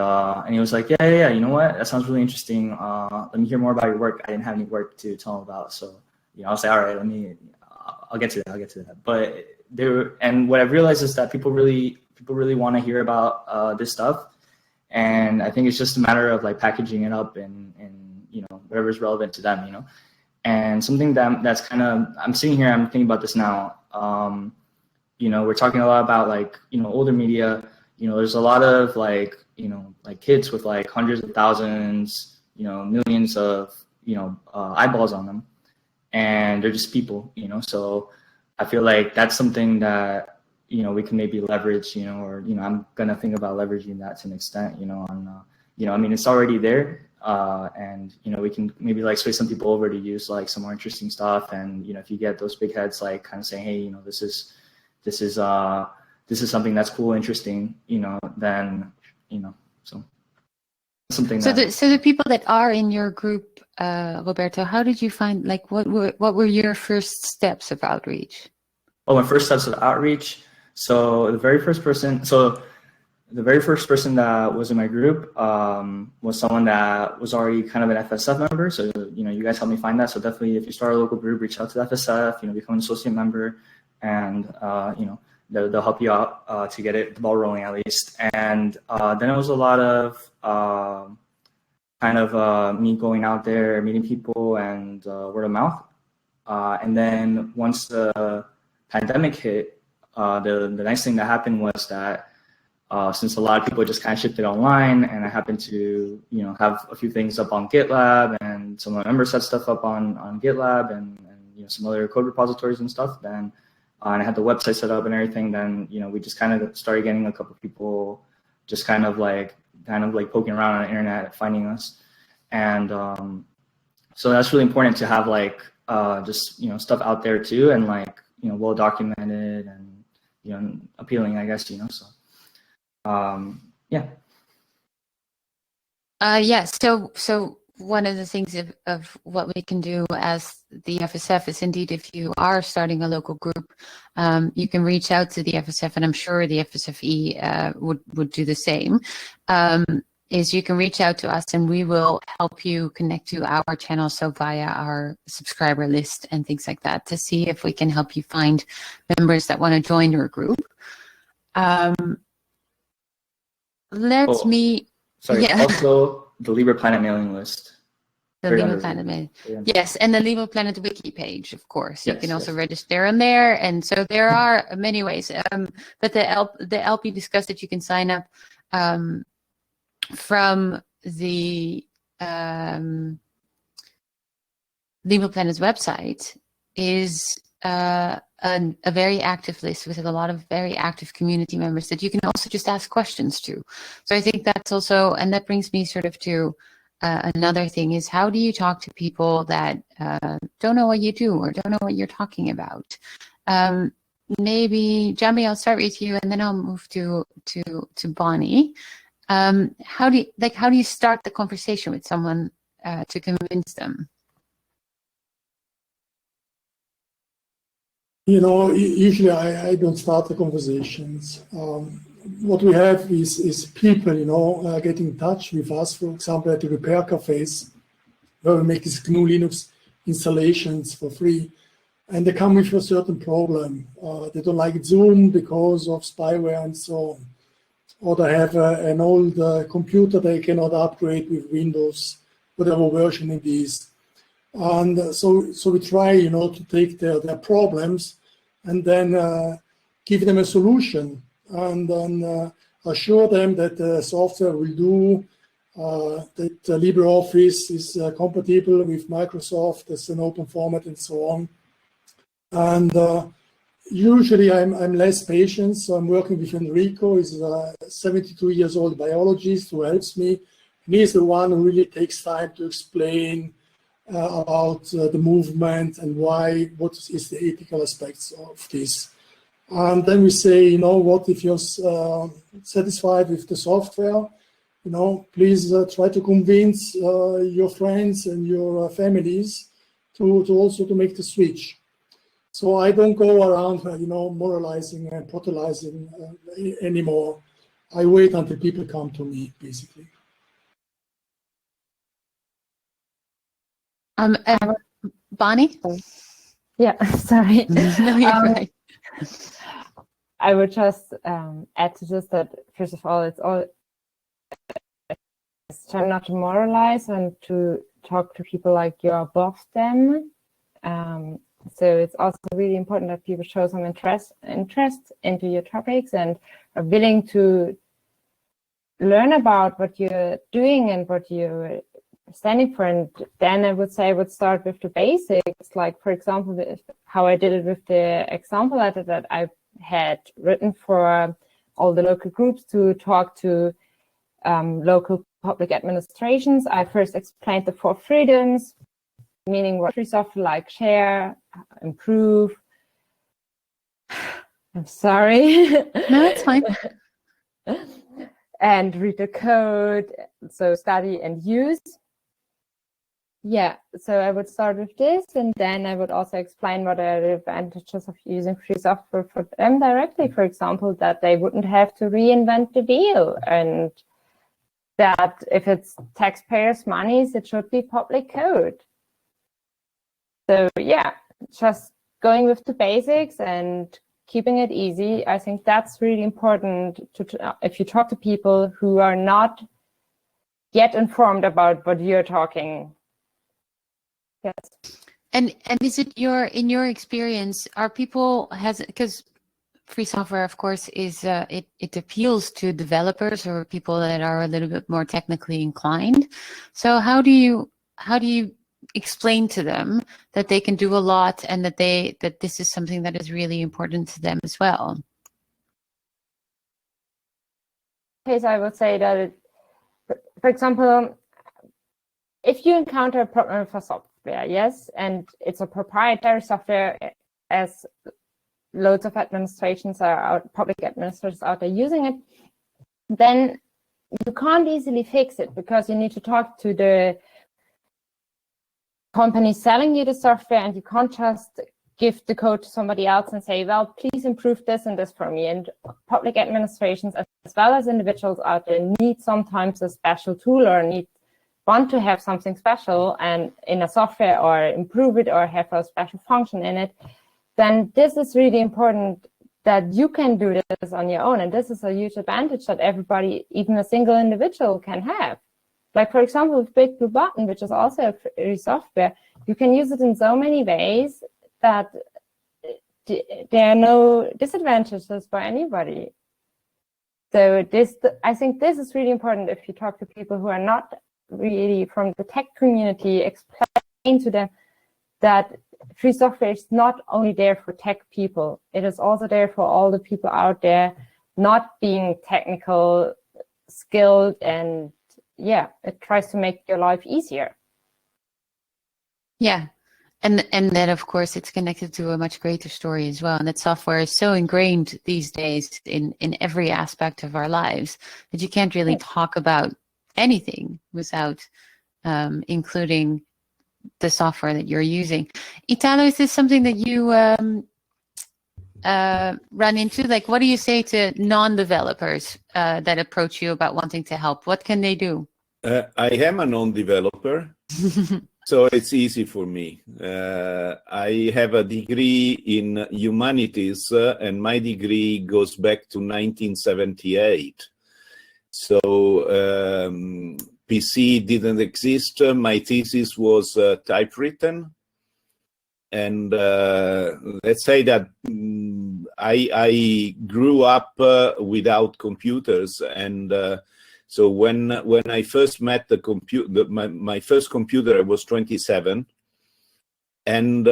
he was like, yeah, you know what? That sounds really interesting. Let me hear more about your work. I didn't have any work to tell him about, so you know, I was like, all right, I'll get to that. But and what I've realized is that people really want to hear about this stuff, and I think it's just a matter of like packaging it up and you know, whatever's relevant to them, you know. And something that's kind of, I'm sitting here, I'm thinking about this now. You know, we're talking a lot about like, you know, older media. You know, there's a lot of like, you know, like kids with like hundreds of thousands, you know, millions of, you know, eyeballs on them, and they're just people, you know. So I feel like that's something that, you know, we can maybe leverage, you know, or, you know, I'm gonna think about leveraging that to an extent, you know, on, you know, I mean, it's already there, and you know, we can maybe like sway some people over to use like some more interesting stuff, and you know, if you get those big heads like kind of saying, hey, you know, this is something that's cool, interesting, you know, then, you know, so something. So the people that are in your group, Roberto, how did you find, like, what were your first steps of outreach? Oh, my first steps of outreach. So the very first person that was in my group was someone that was already kind of an FSF member. So, you know, you guys helped me find that. So definitely, if you start a local group, reach out to the FSF, you know, become an associate member, and you know, they'll help you out to get the ball rolling at least. And then it was a lot of me going out there, meeting people, and word of mouth. And then once the pandemic hit, the nice thing that happened was that since a lot of people just kind of shifted online, and I happened to, you know, have a few things up on GitLab, and some of my members had stuff up on GitLab, and you know, some other code repositories and stuff, then and I had the website set up and everything, then, you know, we just kind of started getting a couple of people just kind of like poking around on the internet, finding us. And so that's really important to have like just, you know, stuff out there too, and like, you know, well documented and, you know, appealing, I guess, you know. So yeah. Yes. So one of the things of what we can do as the FSF is indeed, if you are starting a local group, you can reach out to the FSF, and I'm sure the FSFE would do the same. Is you can reach out to us, and we will help you connect to our channel, so via our subscriber list and things like that, to see if we can help you find members that want to join your group. Sorry. Yeah. Also, the Libre Planet mailing list. The Lioh Planet, yes, and the Lioh Planet wiki page, of course. You can also register on there, and so there are many ways. But the LP discussed that you can sign up from the Lioh Planet's website is a very active list with a lot of very active community members that you can also just ask questions to. So I think that's also, and that brings me sort of to another thing is, how do you talk to people that don't know what you do or don't know what you're talking about? Maybe Jamie, I'll start with you, and then I'll move to Bonnie. How do you start the conversation with someone to convince them? You know, usually I don't start the conversations. What we have is people, you know, getting in touch with us, for example, at the repair cafes, where we make these gnu+linux installations for free. And they come with a certain problem. They don't like Zoom because of spyware and so on. Or they have an old computer they cannot upgrade with Windows, whatever version it is. And so we try, you know, to take their problems and then give them a solution, and then assure them that the software will do, that LibreOffice is compatible with Microsoft as an open format and so on. And usually I'm less patient, so I'm working with Enrico. He's a 72 years old biologist who helps me. And he's the one who really takes time to explain about the movement and what is the ethical aspects of this. And then we say, you know, what if you're satisfied with the software, you know, please try to convince your friends and your families to also to make the switch. So I don't go around, you know, moralizing and protolizing anymore. I wait until people come to me, basically. Bonnie? Yeah, sorry. No, you're right. I would just add to this that, first of all, it's try not to moralize and to talk to people like you're above them. So it's also really important that people show some interest into your topics and are willing to learn about what you're doing and what you're standing for. And then I would say I would start with the basics, like, for example, how I did it with the example letter that I had written for all the local groups to talk to local public administrations. I first explained the 4 freedoms, meaning what free software, like share, improve. I'm sorry. No, it's fine. And read the code, so study and use. Yeah, so I would start with this, and then I would also explain what are the advantages of using free software for them directly. For example, that they wouldn't have to reinvent the wheel, and that if it's taxpayers' monies, it should be public code. So yeah, just going with the basics and keeping it easy. I think that's really important if you talk to people who are not yet informed about what you're talking. Yes. And is it in your experience, are people because free software, of course, is it appeals to developers or people that are a little bit more technically inclined. So how do you explain to them that they can do a lot and that this is something that is really important to them as well? Okay, so I would say that, for example, if you encounter a problem for software, yes, and it's a proprietary software, as loads of administrations public administrators out there using it, then you can't easily fix it because you need to talk to the company selling you the software, and you can't just give the code to somebody else and say, well, please improve this and this for me. And public administrations, as well as individuals out there, need sometimes a special tool or want to have something special and in a software, or improve it, or have a special function in it. Then this is really important that you can do this on your own. And this is a huge advantage that everybody, even a single individual, can have. Like, for example, with Big Blue Button, which is also a free software, you can use it in so many ways that there are no disadvantages for anybody. So I think this is really important if you talk to people who are not really from the tech community, explain to them that free software is not only there for tech people, it is also there for all the people out there not being technical, skilled, and yeah, it tries to make your life easier. Yeah. And then, of course, it's connected to a much greater story as well. And that software is so ingrained these days in every aspect of our lives that you can't really talk about anything without including the software that you're using. Italo, is this something that you run into? Like, what do you say to non-developers that approach you about wanting to help? What can they do? I am a non-developer. So it's easy for me. I have a degree in humanities, and my degree goes back to 1978. So PC didn't exist. My thesis was typewritten. And let's say that I grew up without computers, and so when I first met the computer, my first computer, I was 27, and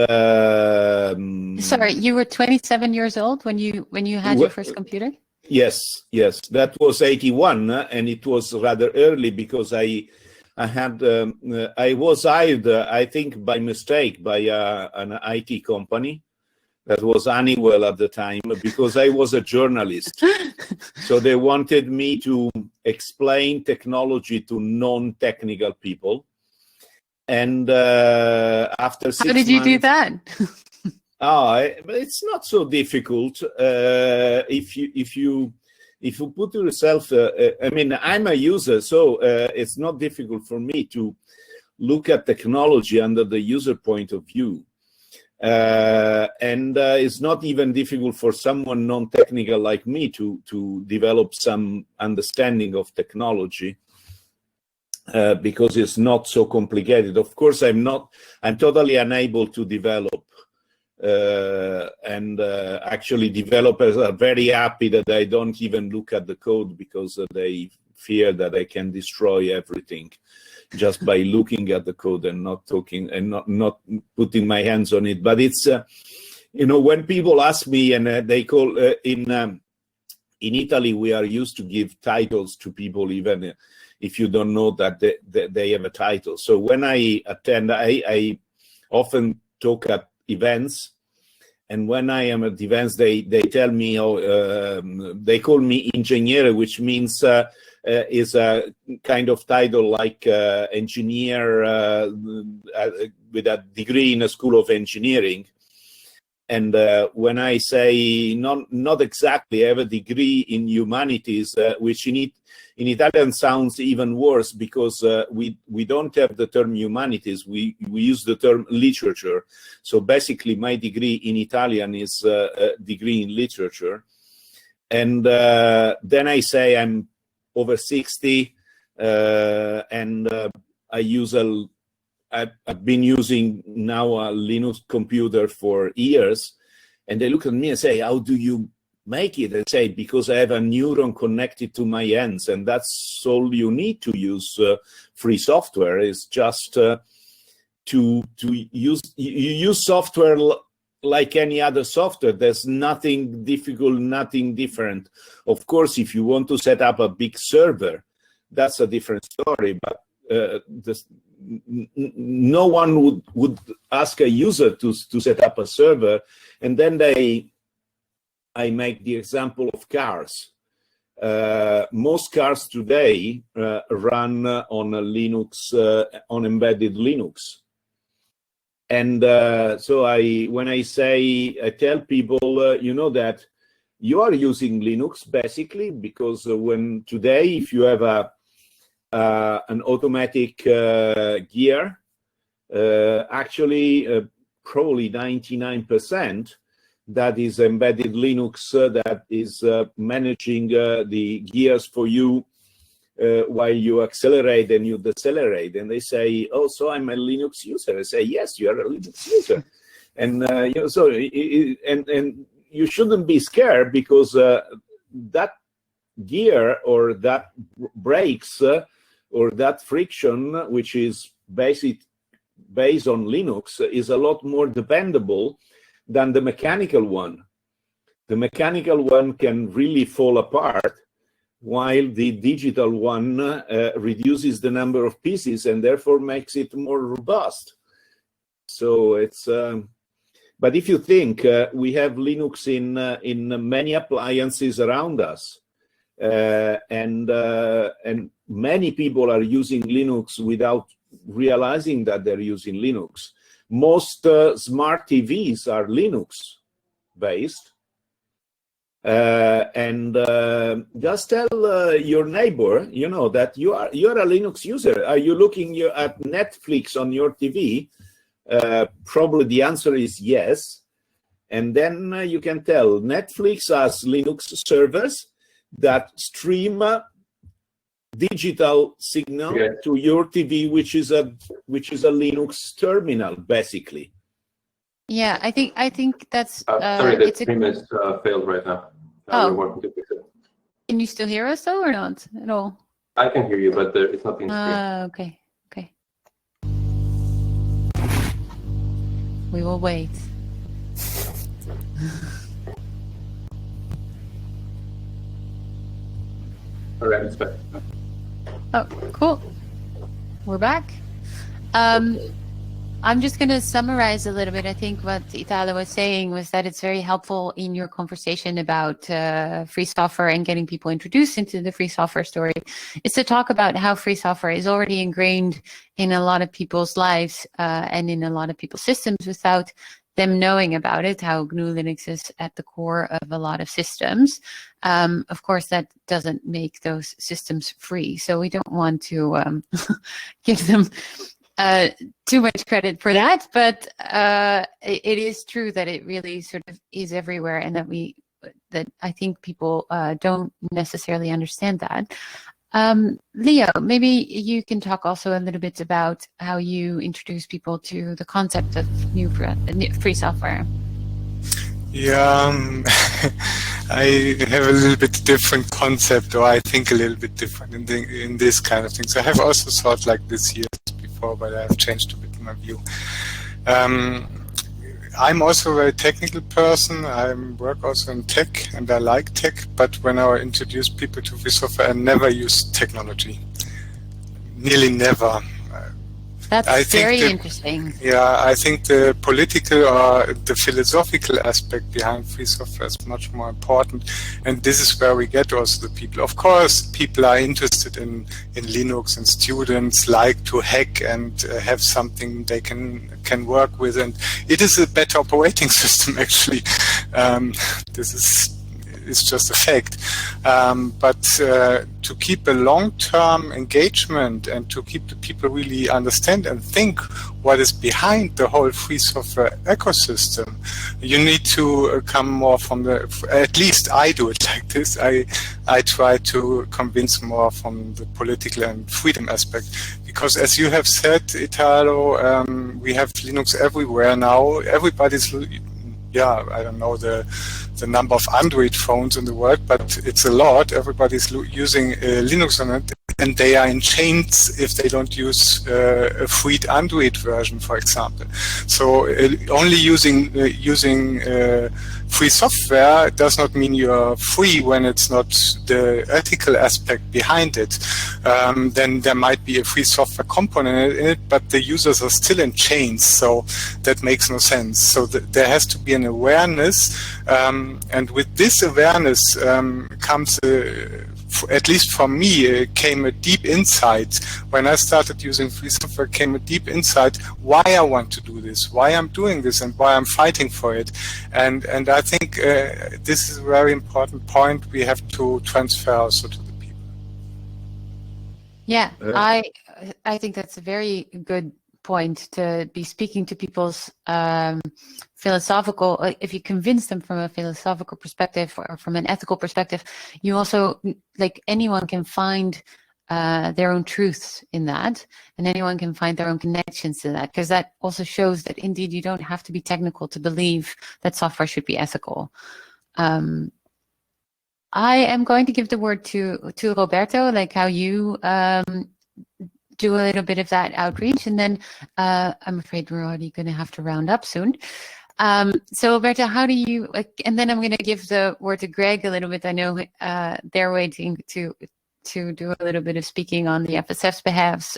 sorry, you were 27 years old when you had your first computer? Yes, that was 81, and it was rather early because I was hired, I think by mistake, by an IT company. That was Honeywell at the time, because I was a journalist. So they wanted me to explain technology to non-technical people. And after 6 months... How did you do that? It's not so difficult. If you put yourself, I mean, I'm a user, so it's not difficult for me to look at technology under the user point of view. And it's not even difficult for someone non-technical like me to develop some understanding of technology, because it's not so complicated. Of course, I'm totally unable to develop. Actually, developers are very happy that I don't even look at the code, because they fear that I can destroy everything just by looking at the code and not talking and not putting my hands on it. But it's when people ask me, and they call in Italy, we are used to give titles to people even if you don't know that they have a title. So when I attend, I often talk at events, and when I am at events, they tell me, they call me ingegnere, which means is a kind of title like engineer with a degree in a school of engineering. And when I say not exactly, I have a degree in humanities, which in Italian sounds even worse, because we don't have the term humanities, we use the term literature. So basically my degree in Italian is a degree in literature. And then I say I'm over 60, and I've been using now a Linux computer for years, and they look at me and say, how do you make it? I say, because I have a neuron connected to my hands, and that's all you need to use free software. Is just to use software like any other software. There's nothing difficult, nothing different. Of course, if you want to set up a big server, that's a different story, but no one would ask a user to set up a server. And then I make the example of cars. Most cars today run on a Linux, on embedded Linux. And so when I tell people, that you are using Linux basically, because when today, if you have an automatic gear, actually probably 99% that is embedded Linux that is managing the gears for you while you accelerate and you decelerate, and they say, "Oh, so I'm a Linux user." I say, "Yes, you are a Linux user," and so and you shouldn't be scared, because that gear or that brakes or that friction, which is based on Linux, is a lot more dependable than the mechanical one. The mechanical one can really fall apart, while the digital one reduces the number of pieces and therefore makes it more robust. So it's, but if you think we have Linux in many appliances around us, and many people are using Linux without realizing that they're using Linux. Most smart TVs are Linux based. And just tell your neighbor, that you're a Linux user. Are you looking at Netflix on your TV? Probably the answer is yes. And then you can tell Netflix has Linux servers that stream digital signal to your TV, which is a Linux terminal, basically. Yeah, I think that's. Sorry, the stream is failed right now. We're working to fix it. Can you still hear us though, or not at all? I can hear you, but it's not in the stream. Okay. We will wait. All right, it's back. Oh, cool. We're back. I'm just going to summarize a little bit. I think what Italo was saying was that it's very helpful in your conversation about free software and getting people introduced into the free software story, is to talk about how free software is already ingrained in a lot of people's lives and in a lot of people's systems without them knowing about it, how gnu+linux is at the core of a lot of systems. Of course, that doesn't make those systems free. So we don't want to give them too much credit for that, but it is true that it really sort of is everywhere, and that I think people don't necessarily understand that. Lioh, maybe you can talk also a little bit about how you introduce people to the concept of free software. Yeah, I have a little bit different concept, or I think a little bit different in this kind of things. I have also thought like this years before, but I've changed a bit my view. I'm also a very technical person. I work also in tech, and I like tech, but when I introduce people to free software, I never use technology. Nearly never. That's very interesting. Yeah, I think the political or the philosophical aspect behind free software is much more important, and this is where we get also the people. Of course, people are interested in Linux, and students like to hack and have something they can work with, and it is a better operating system actually. This is just a fact. But to keep a long-term engagement and to keep the people really understand and think what is behind the whole free software ecosystem, you need to come more from at least I do it like this. I try to convince more from the political and freedom aspect. Because as you have said, Italo, we have Linux everywhere now. Everybody's, I don't know the number of Android phones in the world, but it's a lot. Everybody's using Linux on it, and they are in chains if they don't use a free Android version, for example. So only using free software does not mean you're free when it's not the ethical aspect behind it. Then there might be a free software component in it, but the users are still in chains, so that makes no sense. So there has to be an awareness, and with this awareness comes, at least for me, came a deep insight. When I started using free software, came a deep insight why I want to do this, why I'm doing this, and why I'm fighting for it. And I think this is a very important point we have to transfer also to the people. Yeah, I think that's a very good point, to be speaking to people's philosophical, if you convince them from a philosophical perspective or from an ethical perspective, you also, like anyone can find their own truths in that, and anyone can find their own connections to that, because that also shows that indeed you don't have to be technical to believe that software should be ethical. I am going to give the word to Roberto, like how you do a little bit of that outreach, and then I'm afraid we're already going to have to round up soon. So Roberto, how do you, and then I'm going to give the word to Greg a little bit. I know they're waiting to do a little bit of speaking on the FSF's behalf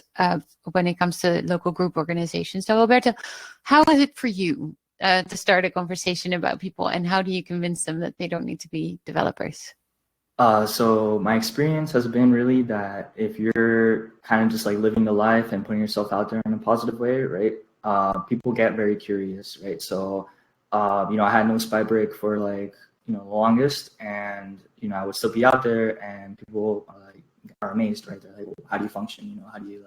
when it comes to local group organizations. So Roberto, how is it for you to start a conversation about people, and how do you convince them that they don't need to be developers? So my experience has been really that if you're kind of just like living the life and putting yourself out there in a positive way, right? People get very curious, right? So, I had no spy break for like, the longest, and, I would still be out there, and people are amazed, right? They're like, well, how do you function? How do you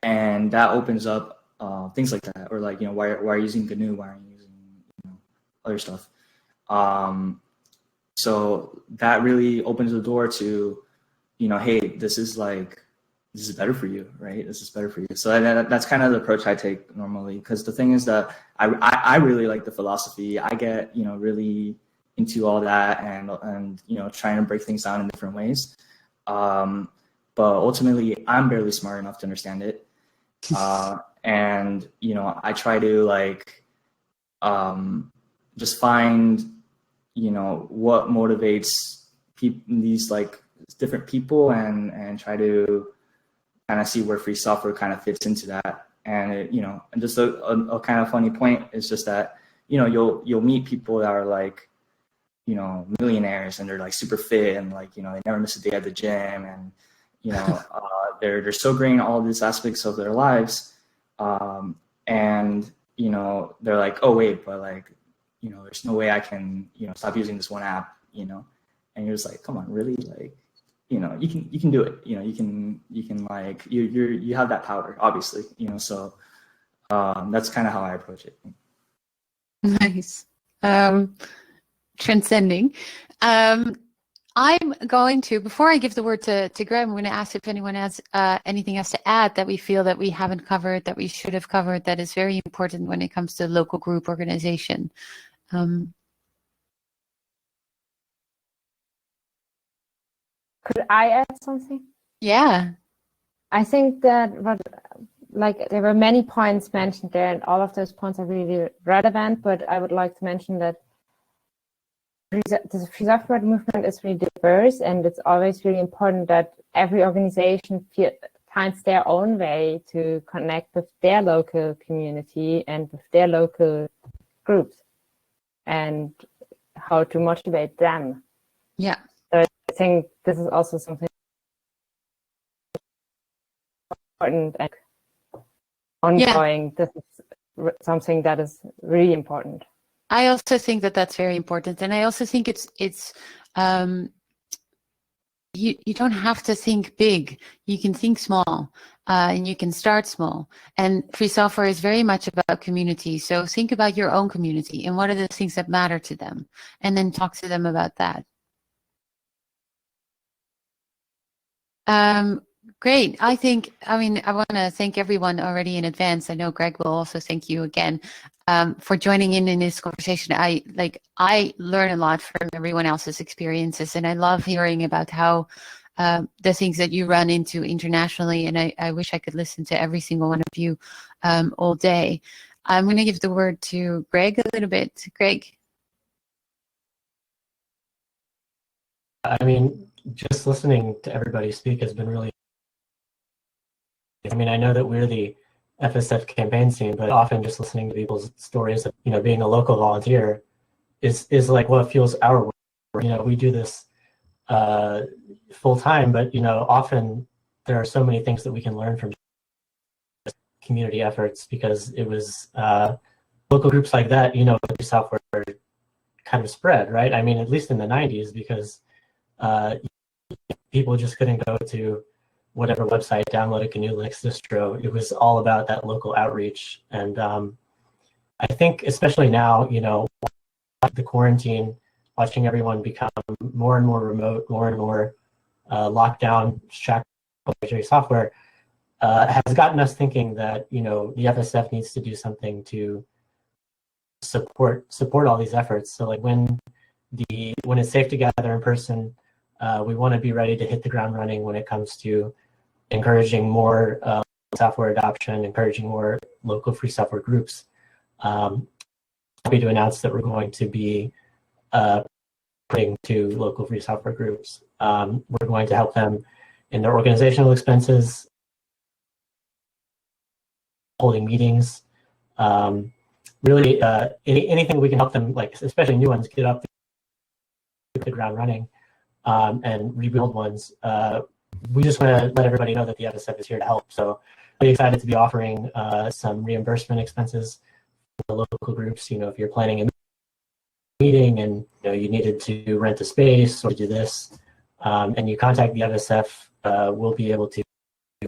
and that opens up things like that, or like, why are you using GNU? Why aren't you using, other stuff? So that really opens the door to, hey, this is better for you, right? This is better for you. So that's kind of the approach I take normally, because the thing is that I really like the philosophy. I get, really into all that and trying to break things down in different ways. But ultimately, I'm barely smart enough to understand it. And, I try to just find, what motivates these different people, and try to kind of see where free software kind of fits into that. And it, and just a kind of funny point is just that, you'll meet people that are millionaires, and they're super fit, and they never miss a day at the gym, and they're so great in all these aspects of their lives, and they're like, oh wait, but there's no way I can stop using this one app, and you're just like, come on, really? You can do it. You have that power, obviously, so that's kind of how I approach it. Nice. Transcending. I'm going to, before I give the word to Graham, I'm going to ask if anyone has anything else to add that we feel that we haven't covered, that we should have covered, that is very important when it comes to local group organization. Could I add something? Yeah. I think that there were many points mentioned there, and all of those points are really relevant, but I would like to mention that the free software movement is really diverse, and it's always really important that every organization finds their own way to connect with their local community and with their local groups, and how to motivate them. Yeah. So I think this is also something important and ongoing. Yeah. This is something that is really important. I also think that that's very important, and I also think it's you don't have to think big. You can think small, and you can start small. And free software is very much about community. So think about your own community and what are the things that matter to them, and then talk to them about that. Great. I want to thank everyone already in advance. I know Greg will also thank you again for joining in this conversation. I learn a lot from everyone else's experiences, and I love hearing about how the things that you run into internationally. And I wish I could listen to every single one of you all day. I'm going to give the word to Greg a little bit. Greg. Just listening to everybody speak has been really, I know that we're the FSF campaign scene, but often just listening to people's stories of, being a local volunteer is like what fuels our work. We do this full time, but, often there are so many things that we can learn from community efforts, because it was local groups like that, the software kind of spread, right? At least in the 90s, because people just couldn't go to whatever website, download a gnu+linux distro. It was all about that local outreach. And I think especially now, the quarantine, watching everyone become more and more remote, more and more lockdown, shackle proprietary software, has gotten us thinking that, you know, the FSF needs to do something to support all these efforts. So like when it's safe to gather in person, we want to be ready to hit the ground running when it comes to encouraging more software adoption, encouraging more local free software groups. Happy to announce that we're going to be putting to local free software groups. We're going to help them in their organizational expenses, holding meetings, really anything we can help them, like especially new ones, get up the ground running, and rebuild ones. We just want to let everybody know that the FSF is here to help. So really excited to be offering some reimbursement expenses for local groups. You know, if you're planning a meeting and you know you needed to rent a space or do this, and you contact the FSF, we'll be able to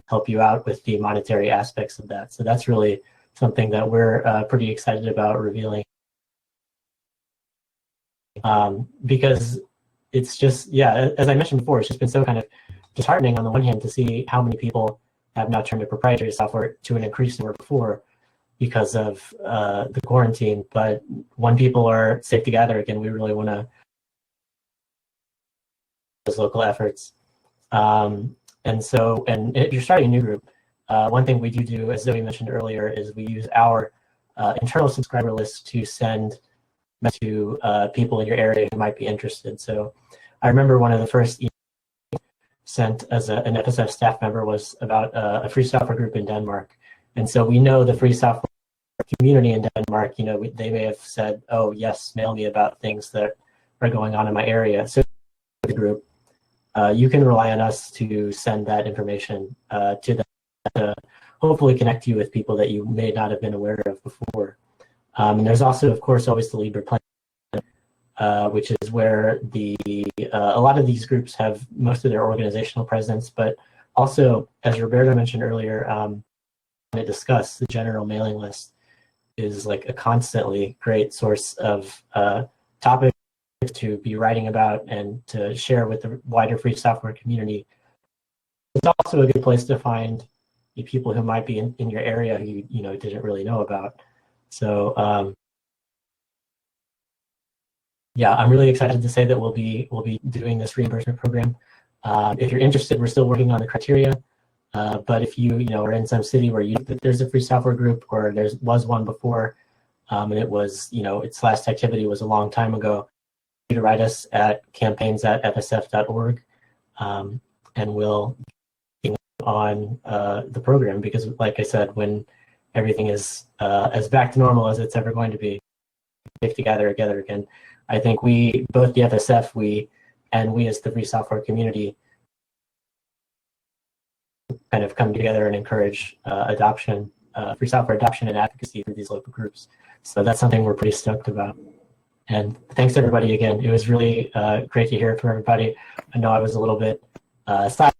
help you out with the monetary aspects of that. So that's really something that we're pretty excited about revealing, because it's just, yeah, as I mentioned before, it's just been so kind of disheartening on the one hand to see how many people have now turned to proprietary software to an increased number before because of the quarantine. But when people are safe to gather again, we really want to those local efforts. And if you're starting a new group, one thing we do, as Zoe mentioned earlier, is we use our internal subscriber list to send to people in your area who might be interested. So I remember one of the first emails sent as an FSF staff member was about a free software group in Denmark. And so we know the free software community in Denmark, you know, they may have said, oh yes, mail me about things that are going on in my area. So the group, you can rely on us to send that information to them, to hopefully connect you with people that you may not have been aware of before. And there's also, of course, always the Libre plan, which is where a lot of these groups have most of their organizational presence, but also, as Roberto mentioned earlier, to discuss the general mailing list is like a constantly great source of topics to be writing about and to share with the wider free software community. It's also a good place to find the people who might be in your area who you know didn't really know about. So yeah, I'm really excited to say that we'll be doing this reimbursement program. If you're interested, we're still working on the criteria. But if you are in some city where there's a free software group or there was one before, and it was its last activity was a long time ago, you can write us at campaigns@fsf.org, and we'll be on the program, because like I said, when everything is as back to normal as it's ever going to be, safe to gather together again, I think both the FSF, and we as the free software community kind of come together and encourage adoption, free software adoption and advocacy through these local groups. So that's something we're pretty stoked about. And thanks everybody again. It was really great to hear from everybody. I know I was a little bit silent,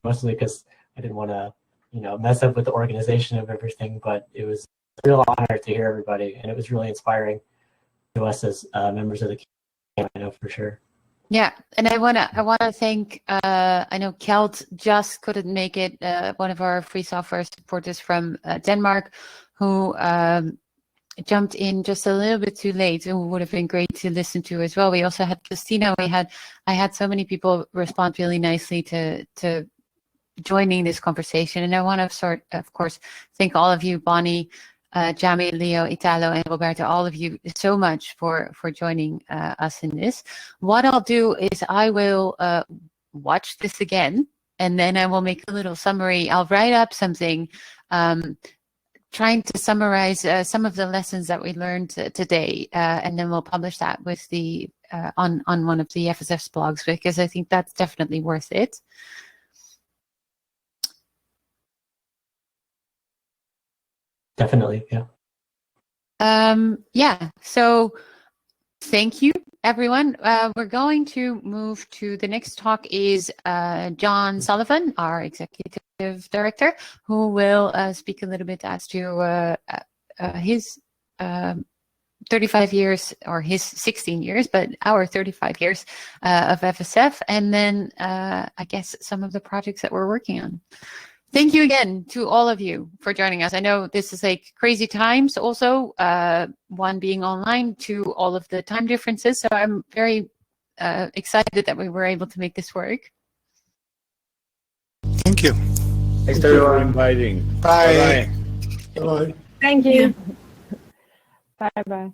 mostly because I didn't want to mess up with the organization of everything, but it was a real honor to hear everybody, and it was really inspiring to us as members of the team, I know for sure. Yeah, and I wanna thank, I know Kelt just couldn't make it, one of our free software supporters from Denmark, who jumped in just a little bit too late, and would have been great to listen to as well. We also had Christina. I had so many people respond really nicely to joining this conversation, and I want to of course, thank all of you, Bonnie, Jami, Lioh, Italo, and Roberto, all of you so much for joining us in this. What I'll do is I will watch this again, and then I will make a little summary. I'll write up something trying to summarize some of the lessons that we learned today, and then we'll publish that with the on one of the FSF's blogs, because I think that's definitely worth it. Definitely, yeah. Yeah, so thank you, everyone. We're going to move to the next talk is John Sullivan, our executive director, who will speak a little bit as to his 35 years, or his 16 years, but our 35 years of FSF, and then I guess some of the projects that we're working on. Thank you again to all of you for joining us. I know this is like crazy times also, one being online, two, all of the time differences. So I'm very excited that we were able to make this work. Thank you. Thank Thanks, you for everyone. inviting. Bye. Bye. Thank you. Bye bye.